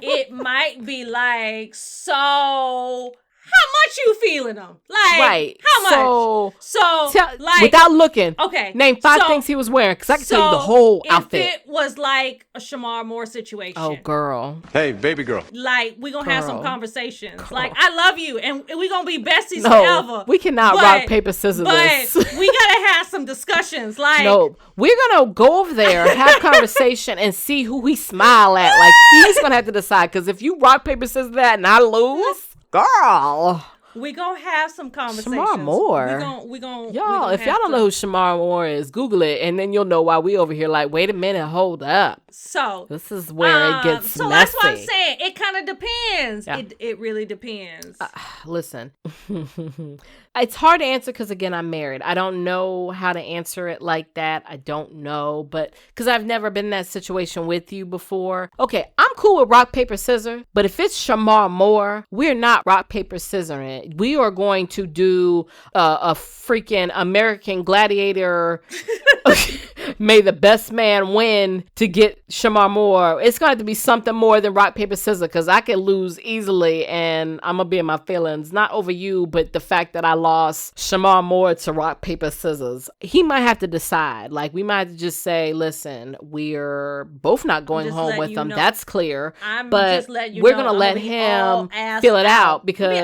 Speaker 2: It might be like, so how much you feeling them? Like,
Speaker 1: right.
Speaker 2: How much? So like,
Speaker 1: without looking,
Speaker 2: okay.
Speaker 1: Name 5 things he was wearing, because I can tell you the whole outfit.
Speaker 2: If it was like a Shamar Moore situation.
Speaker 1: Oh, girl.
Speaker 6: Hey, baby girl.
Speaker 2: Like, we gonna have some conversations. Girl. Like, I love you, and we gonna be besties
Speaker 1: no,
Speaker 2: forever.
Speaker 1: We cannot rock, paper, scissors.
Speaker 2: But we gotta have some discussions. Like,
Speaker 1: no, we're gonna go over there, have conversation, and see who we smile at. Like, he's gonna have to decide, because if you rock, paper, scissors that and I lose, girl.
Speaker 2: We gonna have some conversations.
Speaker 1: Shamar Moore. Y'all, if y'all don't know who Shamar Moore is, Google it, and then you'll know why we over here like, wait a minute, hold up.
Speaker 2: So
Speaker 1: this is where it gets
Speaker 2: so
Speaker 1: messy.
Speaker 2: That's what I'm saying. It kind of depends.
Speaker 1: Yeah.
Speaker 2: It really depends.
Speaker 1: Listen, it's hard to answer because, again, I'm married. I don't know how to answer it like that. I don't know, but because I've never been in that situation with you before. Okay, I'm cool with rock, paper, scissors, but if it's Shamar Moore, we're not rock, paper, scissoring it. We are going to do a freaking American Gladiator. May the best man win to get Shamar Moore. It's going to have to be something more than rock, paper, scissors, because I could lose easily and I'm going to be in my feelings. Not over you, but the fact that I lost Shamar Moore to rock, paper, scissors. He might have to decide. Like, we might have to just say, listen, we're both not going home with him. That's clear. But we're going to let him feel it out because...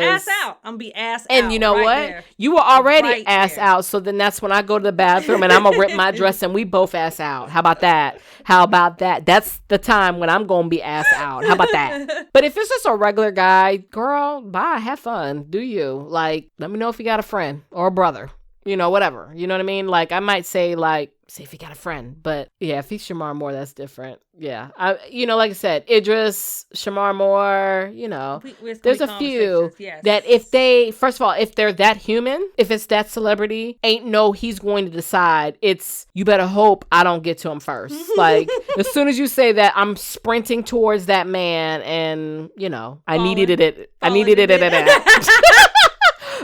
Speaker 2: I'm going to be ass out.
Speaker 1: And you know what?
Speaker 2: There.
Speaker 1: You were already
Speaker 2: right
Speaker 1: ass
Speaker 2: there.
Speaker 1: out. So then that's when I go to the bathroom and I'm going to rip my dress and we both ass out. How about that? How about that? That's the time when I'm going to be ass out. How about that? But if it's just a regular guy, girl, bye. Have fun. Do you? Like, let me know if you got a friend or a brother. you know, whatever. You know what I mean? Like, I might say, like, see if he got a friend. But yeah, if he's Shamar Moore, that's different. Yeah. You know, like I said, Idris, Shamar Moore, you know, there's a few that if they, first of all, if they're that human, if it's that celebrity, ain't no he's going to decide. It's, you better hope I don't get to him first. Like, as soon as you say that, I'm sprinting towards that man and, you know, I needed it.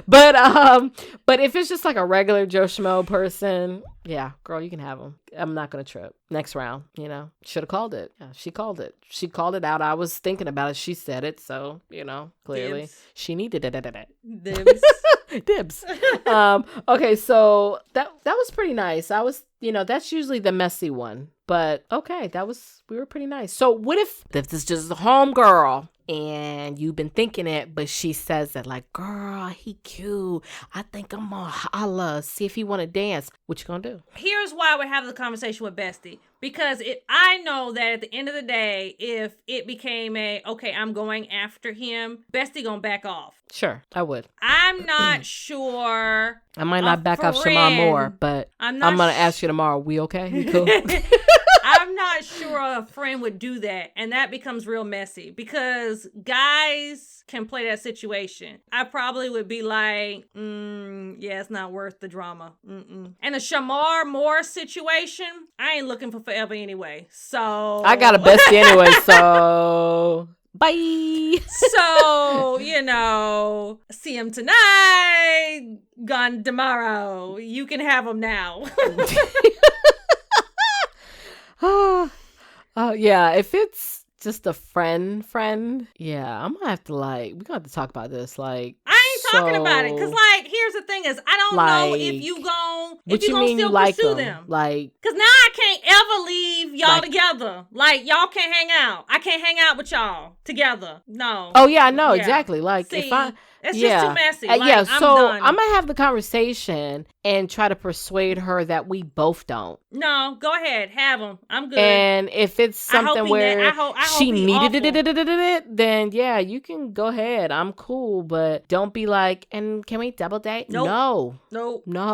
Speaker 1: But if it's just like a regular Joe Schmo person, yeah, girl, you can have him. I'm not going to trip. Next round, you know, should have called it. Yeah, she called it. She called it out. I was thinking about it. She said it. So, you know, clearly
Speaker 2: Dibs.
Speaker 1: she needed it.
Speaker 2: Dibs.
Speaker 1: Dibs. Okay, so that was pretty nice. I was, you know, that's usually the messy one. But okay, we were pretty nice. So what if this is just a home girl and you've been thinking it, but she says that like, girl, he cute. I think I'm gonna holla, see if he want to dance. What you gonna do?
Speaker 2: Here's why we're having the conversation with Bestie. Because I know that at the end of the day, if it became okay, I'm going after him, Bestie gonna back off.
Speaker 1: Sure, I would.
Speaker 2: I'm not sure.
Speaker 1: I might not back off Shamar Moore, but I'm going to ask you tomorrow. We okay? We cool?
Speaker 2: I'm not sure a friend would do that. And that becomes real messy because guys can play that situation. I probably would be like, yeah, it's not worth the drama. And a Shamar Moore situation, I ain't looking for forever anyway. So
Speaker 1: I got a bestie anyway, so bye.
Speaker 2: So, you know, see him tonight, gone tomorrow. You can have him now.
Speaker 1: Yeah, if it's just a friend, yeah, I'm gonna have to we're gonna have to talk about this. Like,
Speaker 2: I ain't talking about it, cause like, here's the thing is, I don't know if you gonna still pursue them.
Speaker 1: Like,
Speaker 2: cause now I can't ever leave y'all together. Like, y'all can't hang out. I can't hang out with y'all together. No.
Speaker 1: Oh yeah, I know exactly. Like,
Speaker 2: see,
Speaker 1: if
Speaker 2: it's just too messy. Like,
Speaker 1: yeah, so
Speaker 2: I'm
Speaker 1: gonna have the conversation and try to persuade her that we both don't.
Speaker 2: No, go ahead, have them. I'm good.
Speaker 1: And if it's something where she needed
Speaker 2: it,
Speaker 1: then yeah, you can go ahead. I'm cool, but don't be like, and can we double date?
Speaker 2: Nope.
Speaker 1: No.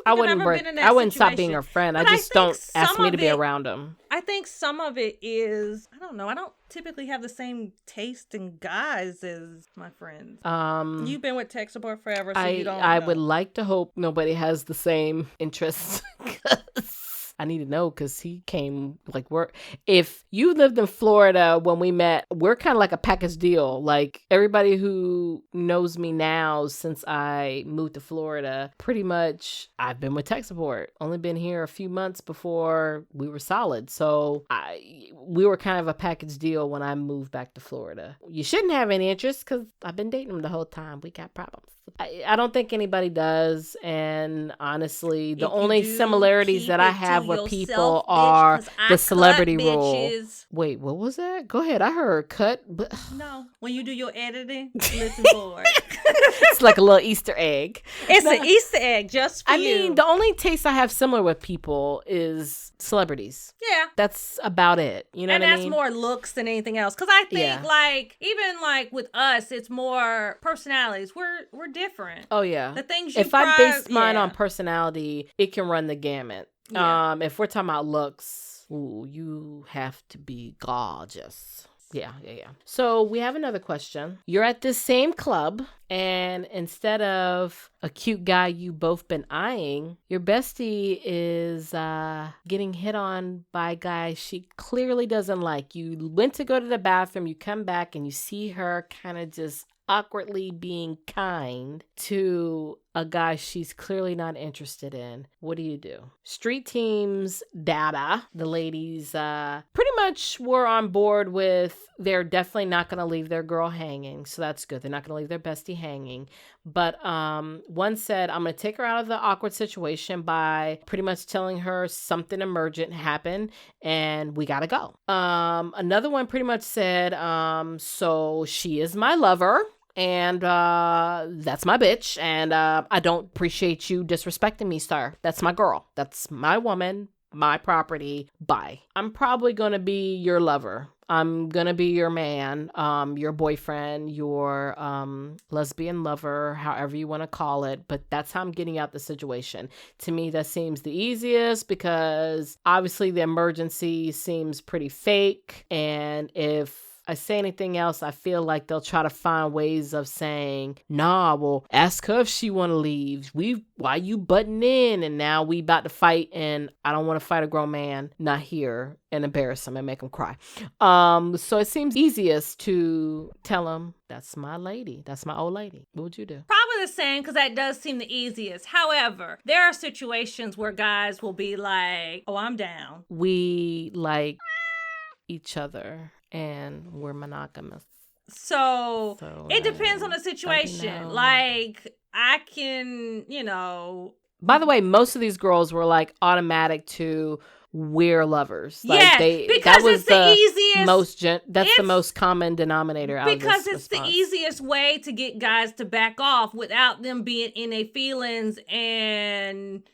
Speaker 2: I
Speaker 1: wouldn't stop being her friend.
Speaker 2: But
Speaker 1: I just don't ask me to be around him.
Speaker 2: I think some of it is, I don't know. I don't typically have the same taste in guys as my friends. You've been with tech support forever, so you don't know.
Speaker 1: I would like to hope nobody has the same interests. I need to know because he came if you lived in Florida when we met, we're kind of like a package deal. Like everybody who knows me now since I moved to Florida, pretty much I've been with tech support. Only been here a few months before we were solid. So we were kind of a package deal when I moved back to Florida. You shouldn't have any interest because I've been dating him the whole time. We got problems. I don't think anybody does. And honestly, the only similarities that I have with people are the celebrity role. Wait, what was that? Go ahead. I heard cut. But
Speaker 2: no, when you do your editing, listen for it.
Speaker 1: It's like a little Easter egg.
Speaker 2: It's an Easter egg just for you.
Speaker 1: I mean, the only taste I have similar with people is celebrities.
Speaker 2: Yeah.
Speaker 1: That's about it. You know what I mean?
Speaker 2: And that's more looks than anything else. Because I think even with us, it's more personalities. We're different.
Speaker 1: Oh, yeah.
Speaker 2: The things
Speaker 1: if I base mine on personality, it can run the gamut. Yeah. If we're talking about looks, you have to be gorgeous. Yeah. So we have another question. You're at this same club, and instead of a cute guy you both been eyeing, your bestie is getting hit on by a guy she clearly doesn't like. You went to go to the bathroom, you come back, and you see her kind of just awkwardly being kind to a guy she's clearly not interested in. What do you do? Street Team's data, the ladies pretty much were on board with they're definitely not going to leave their girl hanging. So that's good. They're not going to leave their bestie hanging. But one said, I'm going to take her out of the awkward situation by pretty much telling her something emergent happened and we got to go. Another one pretty much said, so she is my lover. And that's my bitch. And I don't appreciate you disrespecting me, sir. That's my girl. That's my woman, my property. Bye. I'm probably going to be your lover. I'm going to be your man, your boyfriend, your lesbian lover, however you want to call it. But that's how I'm getting out the situation. To me, that seems the easiest because obviously the emergency seems pretty fake. And if I say anything else, I feel like they'll try to find ways of saying, nah, well, ask her if she want to leave. Why you butting in? And now we about to fight, and I don't want to fight a grown man, not here, and embarrass him and make him cry. So it seems easiest to tell him, that's my lady. That's my old lady. What would you do?
Speaker 2: Probably the same, because that does seem the easiest. However, there are situations where guys will be like, oh, I'm down.
Speaker 1: We like each other. And we're monogamous.
Speaker 2: So it depends on the situation. Like, I can,
Speaker 1: By the way, most of these girls were like automatic to we're lovers. Like
Speaker 2: because that was it's the easiest.
Speaker 1: That's the most common denominator out of this
Speaker 2: because it's
Speaker 1: response.
Speaker 2: The easiest way to get guys to back off without them being in their feelings and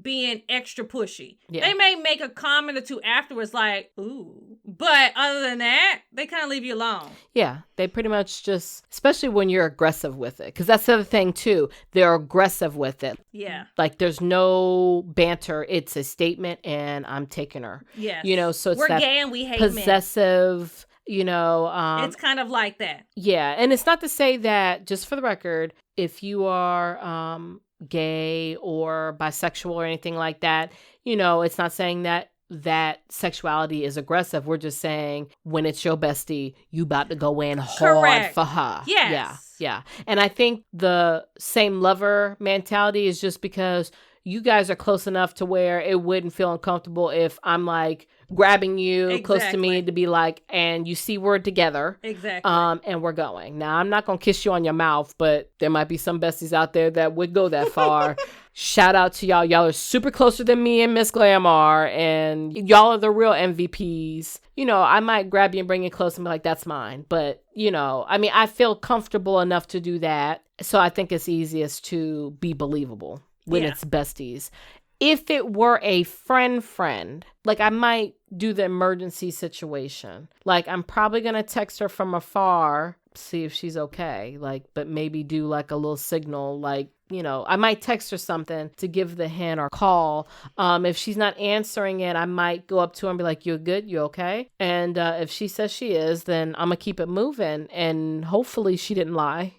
Speaker 2: being extra pushy. Yeah. They may make a comment or two afterwards like, ooh. But other than that, they kind of leave you alone.
Speaker 1: Yeah. They pretty much just, especially when you're aggressive with it. Because that's the other thing, too. They're aggressive with it.
Speaker 2: Yeah.
Speaker 1: Like, there's no banter. It's a statement, and I'm taking her.
Speaker 2: Yes.
Speaker 1: So it's
Speaker 2: we're
Speaker 1: that
Speaker 2: gay and we hate
Speaker 1: possessive,
Speaker 2: it's kind of like that.
Speaker 1: Yeah. And it's not to say that, just for the record, if you are gay or bisexual or anything like that, it's not saying that sexuality is aggressive. We're just saying when it's your bestie, you about to go in hard for her.
Speaker 2: Yes.
Speaker 1: Yeah. And I think the same lover mentality is just because you guys are close enough to where it wouldn't feel uncomfortable if I'm like grabbing you close to me to be like, and you see we're together.
Speaker 2: Exactly.
Speaker 1: And we're going. Now, I'm not going to kiss you on your mouth, but there might be some besties out there that would go that far. Shout out to y'all. Y'all are super closer than me and Ms.Glam are, and y'all are the real MVPs. I might grab you and bring you close and be like, that's mine. But, I feel comfortable enough to do that. So I think it's easiest to be believable when it's besties. If it were a friend, like I might do the emergency situation. Like I'm probably going to text her from afar, see if she's okay. Like, but maybe do like a little signal, like, I might text her something to give the hint or call. If she's not answering it, I might go up to her and be like, you're good? You okay? And if she says she is, then I'm going to keep it moving. And hopefully she didn't lie.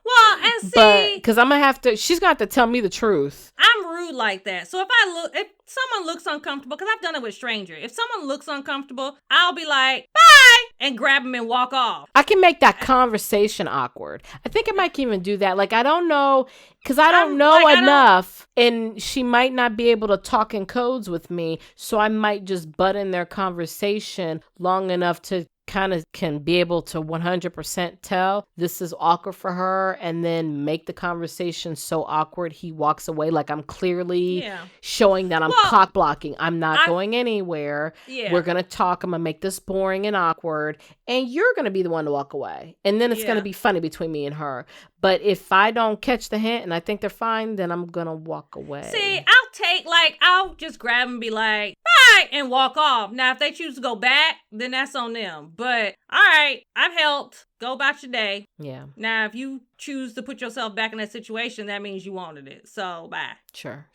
Speaker 2: Well, and see,
Speaker 1: because she's gonna have to tell me the truth.
Speaker 2: I'm rude like that. So if someone looks uncomfortable, because I've done it with strangers, if someone looks uncomfortable, I'll be like, bye, and grab them and walk off.
Speaker 1: I can make that conversation awkward. I think I might even do that. Like, I don't know, because I don't know enough, and she might not be able to talk in codes with me, so I might just butt in their conversation long enough to kind of can be able to 100% tell this is awkward for her, and then make the conversation so awkward he walks away. Like I'm clearly showing that I'm cock blocking. I'm not going anywhere.
Speaker 2: Yeah.
Speaker 1: We're going to talk. I'm going to make this boring and awkward, and you're going to be the one to walk away. And then it's going to be funny between me and her. But if I don't catch the hint and I think they're fine, then I'm going to walk away.
Speaker 2: See, I'll just grab and be like, bye, and walk off. Now, if they choose to go back, then that's on them. But, all right, I've helped. Go about your day.
Speaker 1: Yeah.
Speaker 2: Now, if you choose to put yourself back in that situation, that means you wanted it. So, bye.
Speaker 1: Sure.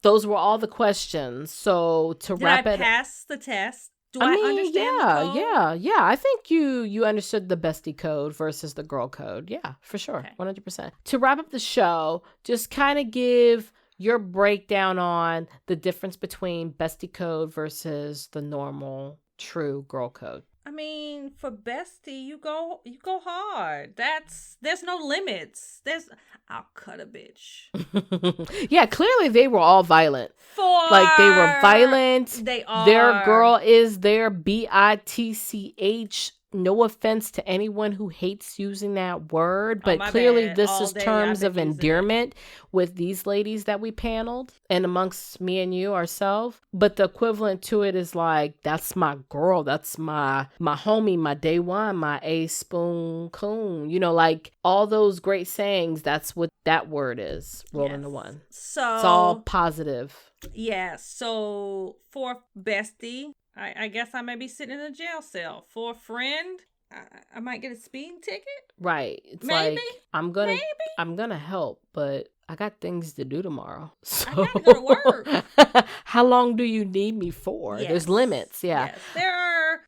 Speaker 1: Those were all the questions. So, to wrap it up.
Speaker 2: Did I pass the test? Do I understand the code?
Speaker 1: Yeah. I think you understood the bestie code versus the girl code. Yeah, for sure. Okay. 100%. To wrap up the show, just kind of give your breakdown on the difference between bestie code versus the normal true girl code.
Speaker 2: I mean, for bestie, you go hard. There's no limits. I'll cut a bitch.
Speaker 1: Yeah, clearly they were all violent. They were violent.
Speaker 2: They are.
Speaker 1: Their girl is their bitch. No offense to anyone who hates using that word, but clearly this is terms of endearment with these ladies that we paneled and amongst me and you ourselves. But the equivalent to it is like, that's my girl. That's my homie, my day one, my A spoon coon. Like all those great sayings. That's what that word is rolled into one.
Speaker 2: So
Speaker 1: it's all positive.
Speaker 2: Yeah. So for bestie, I guess I may be sitting in a jail cell. For a friend, I might get a speeding ticket.
Speaker 1: Right. It's
Speaker 2: Maybe.
Speaker 1: like, I'm gonna help, but I got things to do tomorrow. So
Speaker 2: I gotta go to work.
Speaker 1: How long do you need me for?
Speaker 2: Yes.
Speaker 1: There's limits. Yeah.
Speaker 2: Yes.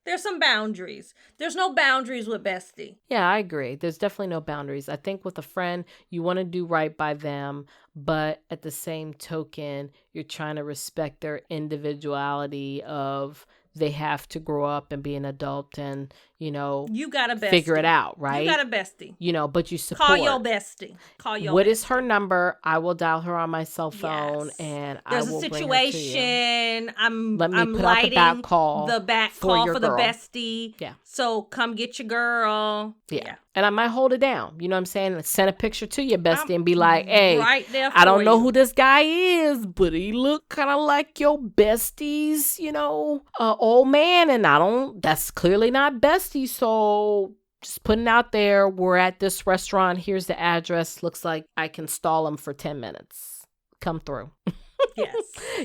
Speaker 2: There's some boundaries. There's no boundaries with Bestie.
Speaker 1: Yeah, I agree. There's definitely no boundaries. I think with a friend, you want to do right by them, but at the same token, you're trying to respect their individuality of they have to grow up and be an adult and, you know,
Speaker 2: You got a bestie.
Speaker 1: figure it out, right?
Speaker 2: You got a bestie.
Speaker 1: You know, but you support.
Speaker 2: Call your bestie. Call your
Speaker 1: What
Speaker 2: bestie.
Speaker 1: is her number? I will dial her on my cell phone,
Speaker 2: Yes.
Speaker 1: and
Speaker 2: There's
Speaker 1: I will
Speaker 2: a
Speaker 1: bring her to you.
Speaker 2: situation. I'm
Speaker 1: Let me
Speaker 2: I'm
Speaker 1: put out the
Speaker 2: lighting
Speaker 1: back call
Speaker 2: the back
Speaker 1: for
Speaker 2: call
Speaker 1: your
Speaker 2: for the
Speaker 1: girl.
Speaker 2: bestie.
Speaker 1: Yeah.
Speaker 2: So come get your girl.
Speaker 1: Yeah. And I might hold it down. You know what I'm saying? Send a picture to your bestie
Speaker 2: I'm
Speaker 1: and be like, hey,
Speaker 2: right there
Speaker 1: I don't
Speaker 2: for
Speaker 1: know
Speaker 2: you.
Speaker 1: who this guy is, but he look kind of like your bestie's, you know, old man. And that's clearly not bestie. So just putting it out there. We're at this restaurant. Here's the address. Looks like I can stall him for 10 minutes. Come through.
Speaker 2: Yes.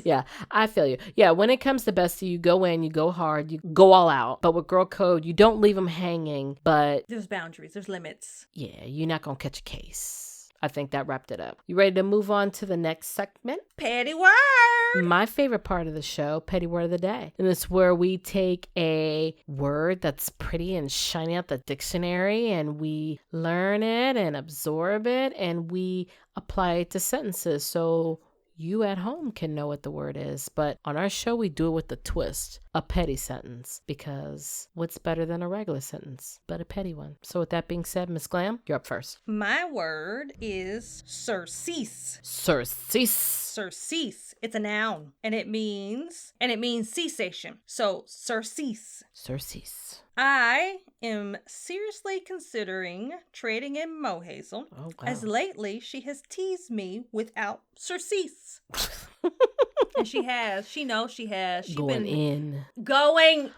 Speaker 1: Yeah, I feel you. Yeah, when it comes to bestie, you go in, you go hard, you go all out. But with girl code, you don't leave them hanging. But
Speaker 2: There's boundaries. There's limits.
Speaker 1: yeah, you're not going to catch a case. I think that wrapped it up. You ready to move on to the next segment?
Speaker 2: Petty word.
Speaker 1: My favorite part of the show, Petty Word of the Day. And it's where we take a word that's pretty and shiny out the dictionary and we learn it and absorb it and we apply it to sentences. So you at home can know what the word is, but on our show, we do it with a twist, a petty sentence, because what's better than a regular sentence, but a petty one. So with that being said, Ms. Glam, you're up first.
Speaker 2: My word is surcease.
Speaker 1: Surcease.
Speaker 2: Surcease. It's a noun and it means cessation. So surcease.
Speaker 1: Surcease.
Speaker 2: I am seriously considering trading in Mohazel,
Speaker 1: Oh, wow.
Speaker 2: as lately she has teased me without surcease. And she has. She knows she has. She's
Speaker 1: Going
Speaker 2: been
Speaker 1: in.
Speaker 2: going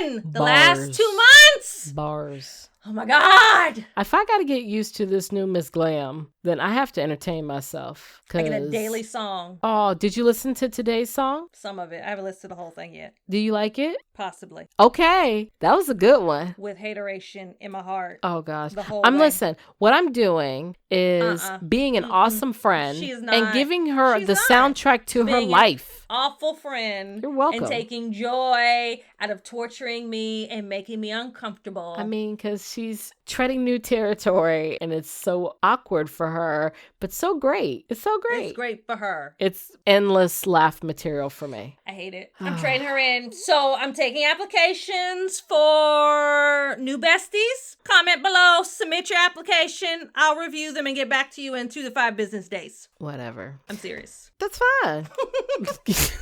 Speaker 2: in the
Speaker 1: Bars.
Speaker 2: last 2 months.
Speaker 1: Bars.
Speaker 2: Oh my God.
Speaker 1: If I got to get used to this new Ms. Glam, then I have to entertain myself.
Speaker 2: I get a
Speaker 1: 'cause-
Speaker 2: daily song.
Speaker 1: Oh, did you listen to today's song?
Speaker 2: Some of it. I haven't listened to the whole thing yet.
Speaker 1: Do you like it?
Speaker 2: Possibly.
Speaker 1: Okay. That was a good one.
Speaker 2: With hateration in my heart.
Speaker 1: Oh, gosh.
Speaker 2: The whole
Speaker 1: I'm
Speaker 2: way.
Speaker 1: listen. What I'm doing is being an awesome friend
Speaker 2: She is
Speaker 1: and
Speaker 2: not.
Speaker 1: giving her
Speaker 2: She's
Speaker 1: the
Speaker 2: not.
Speaker 1: soundtrack to her
Speaker 2: Being an
Speaker 1: life.
Speaker 2: Awful friend.
Speaker 1: You're welcome.
Speaker 2: And taking joy out of torturing me and making me uncomfortable.
Speaker 1: I mean, because she's treading new territory and it's so awkward for her, but so great. It's so great.
Speaker 2: It's great for her.
Speaker 1: It's endless laugh material for me.
Speaker 2: I hate it. I'm trading her in. So I'm taking applications for new besties. Comment below, submit your application. I'll review them and get back to you in 2 to 5 business days.
Speaker 1: Whatever.
Speaker 2: I'm serious.
Speaker 1: That's fine.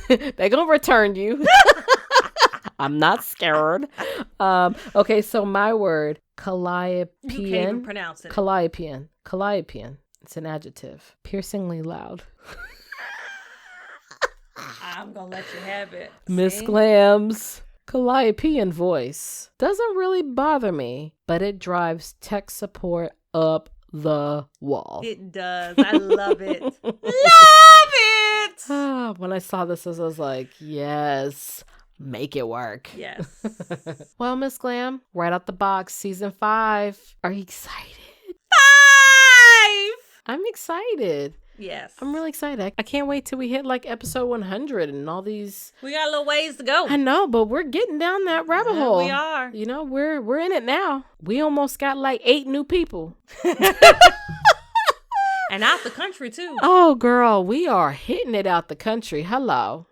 Speaker 1: They're going to return you. I'm not scared. Okay, so my word, calliopean.
Speaker 2: You can't even pronounce it.
Speaker 1: Calliopean. Calliopean. It's an adjective. Piercingly loud.
Speaker 2: I'm going to let you have it.
Speaker 1: Miss
Speaker 2: See?
Speaker 1: Glam's calliopean voice doesn't really bother me, but it drives tech support up the wall.
Speaker 2: It does. I love it. Love it.
Speaker 1: When I saw this, I was like, yes, make it work.
Speaker 2: Yes.
Speaker 1: Well, Miss Glam, right out the box, season 5. Are you excited?
Speaker 2: 5.
Speaker 1: I'm excited.
Speaker 2: Yes.
Speaker 1: I'm really excited. I can't wait till we hit like episode 100 and all these.
Speaker 2: We got a little ways to go.
Speaker 1: I know, but we're getting down that rabbit
Speaker 2: Yeah,
Speaker 1: hole.
Speaker 2: we are.
Speaker 1: You know, we're in it now. We almost got like 8 new people.
Speaker 2: And out the country, too.
Speaker 1: Oh, girl, we are hitting it out the country. Hello.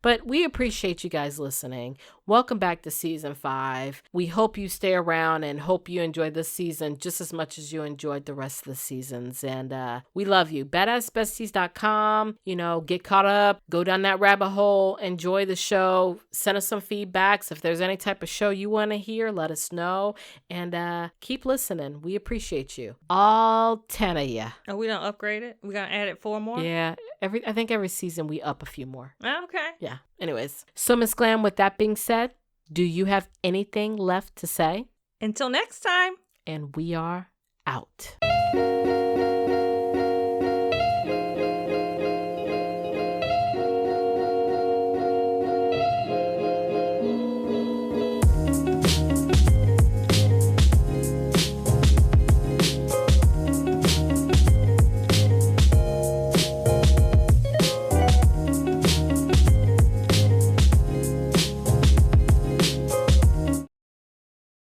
Speaker 1: But we appreciate you guys listening. Welcome back to season 5. We hope you stay around and hope you enjoyed this season just as much as you enjoyed the rest of the seasons. And we love you. BadassBesties.com. You know, get caught up, go down that rabbit hole, enjoy the show, send us some feedbacks. If there's any type of show you want to hear, let us know. And keep listening. We appreciate you. All 10 of you.
Speaker 2: Oh, we don't upgrade it? We gonna add it 4 more?
Speaker 1: Yeah. I think every season we up a few more.
Speaker 2: Okay.
Speaker 1: Yeah. Anyways, so Miss Glam, with that being said, do you have anything left to say?
Speaker 2: Until next time.
Speaker 1: And we are out.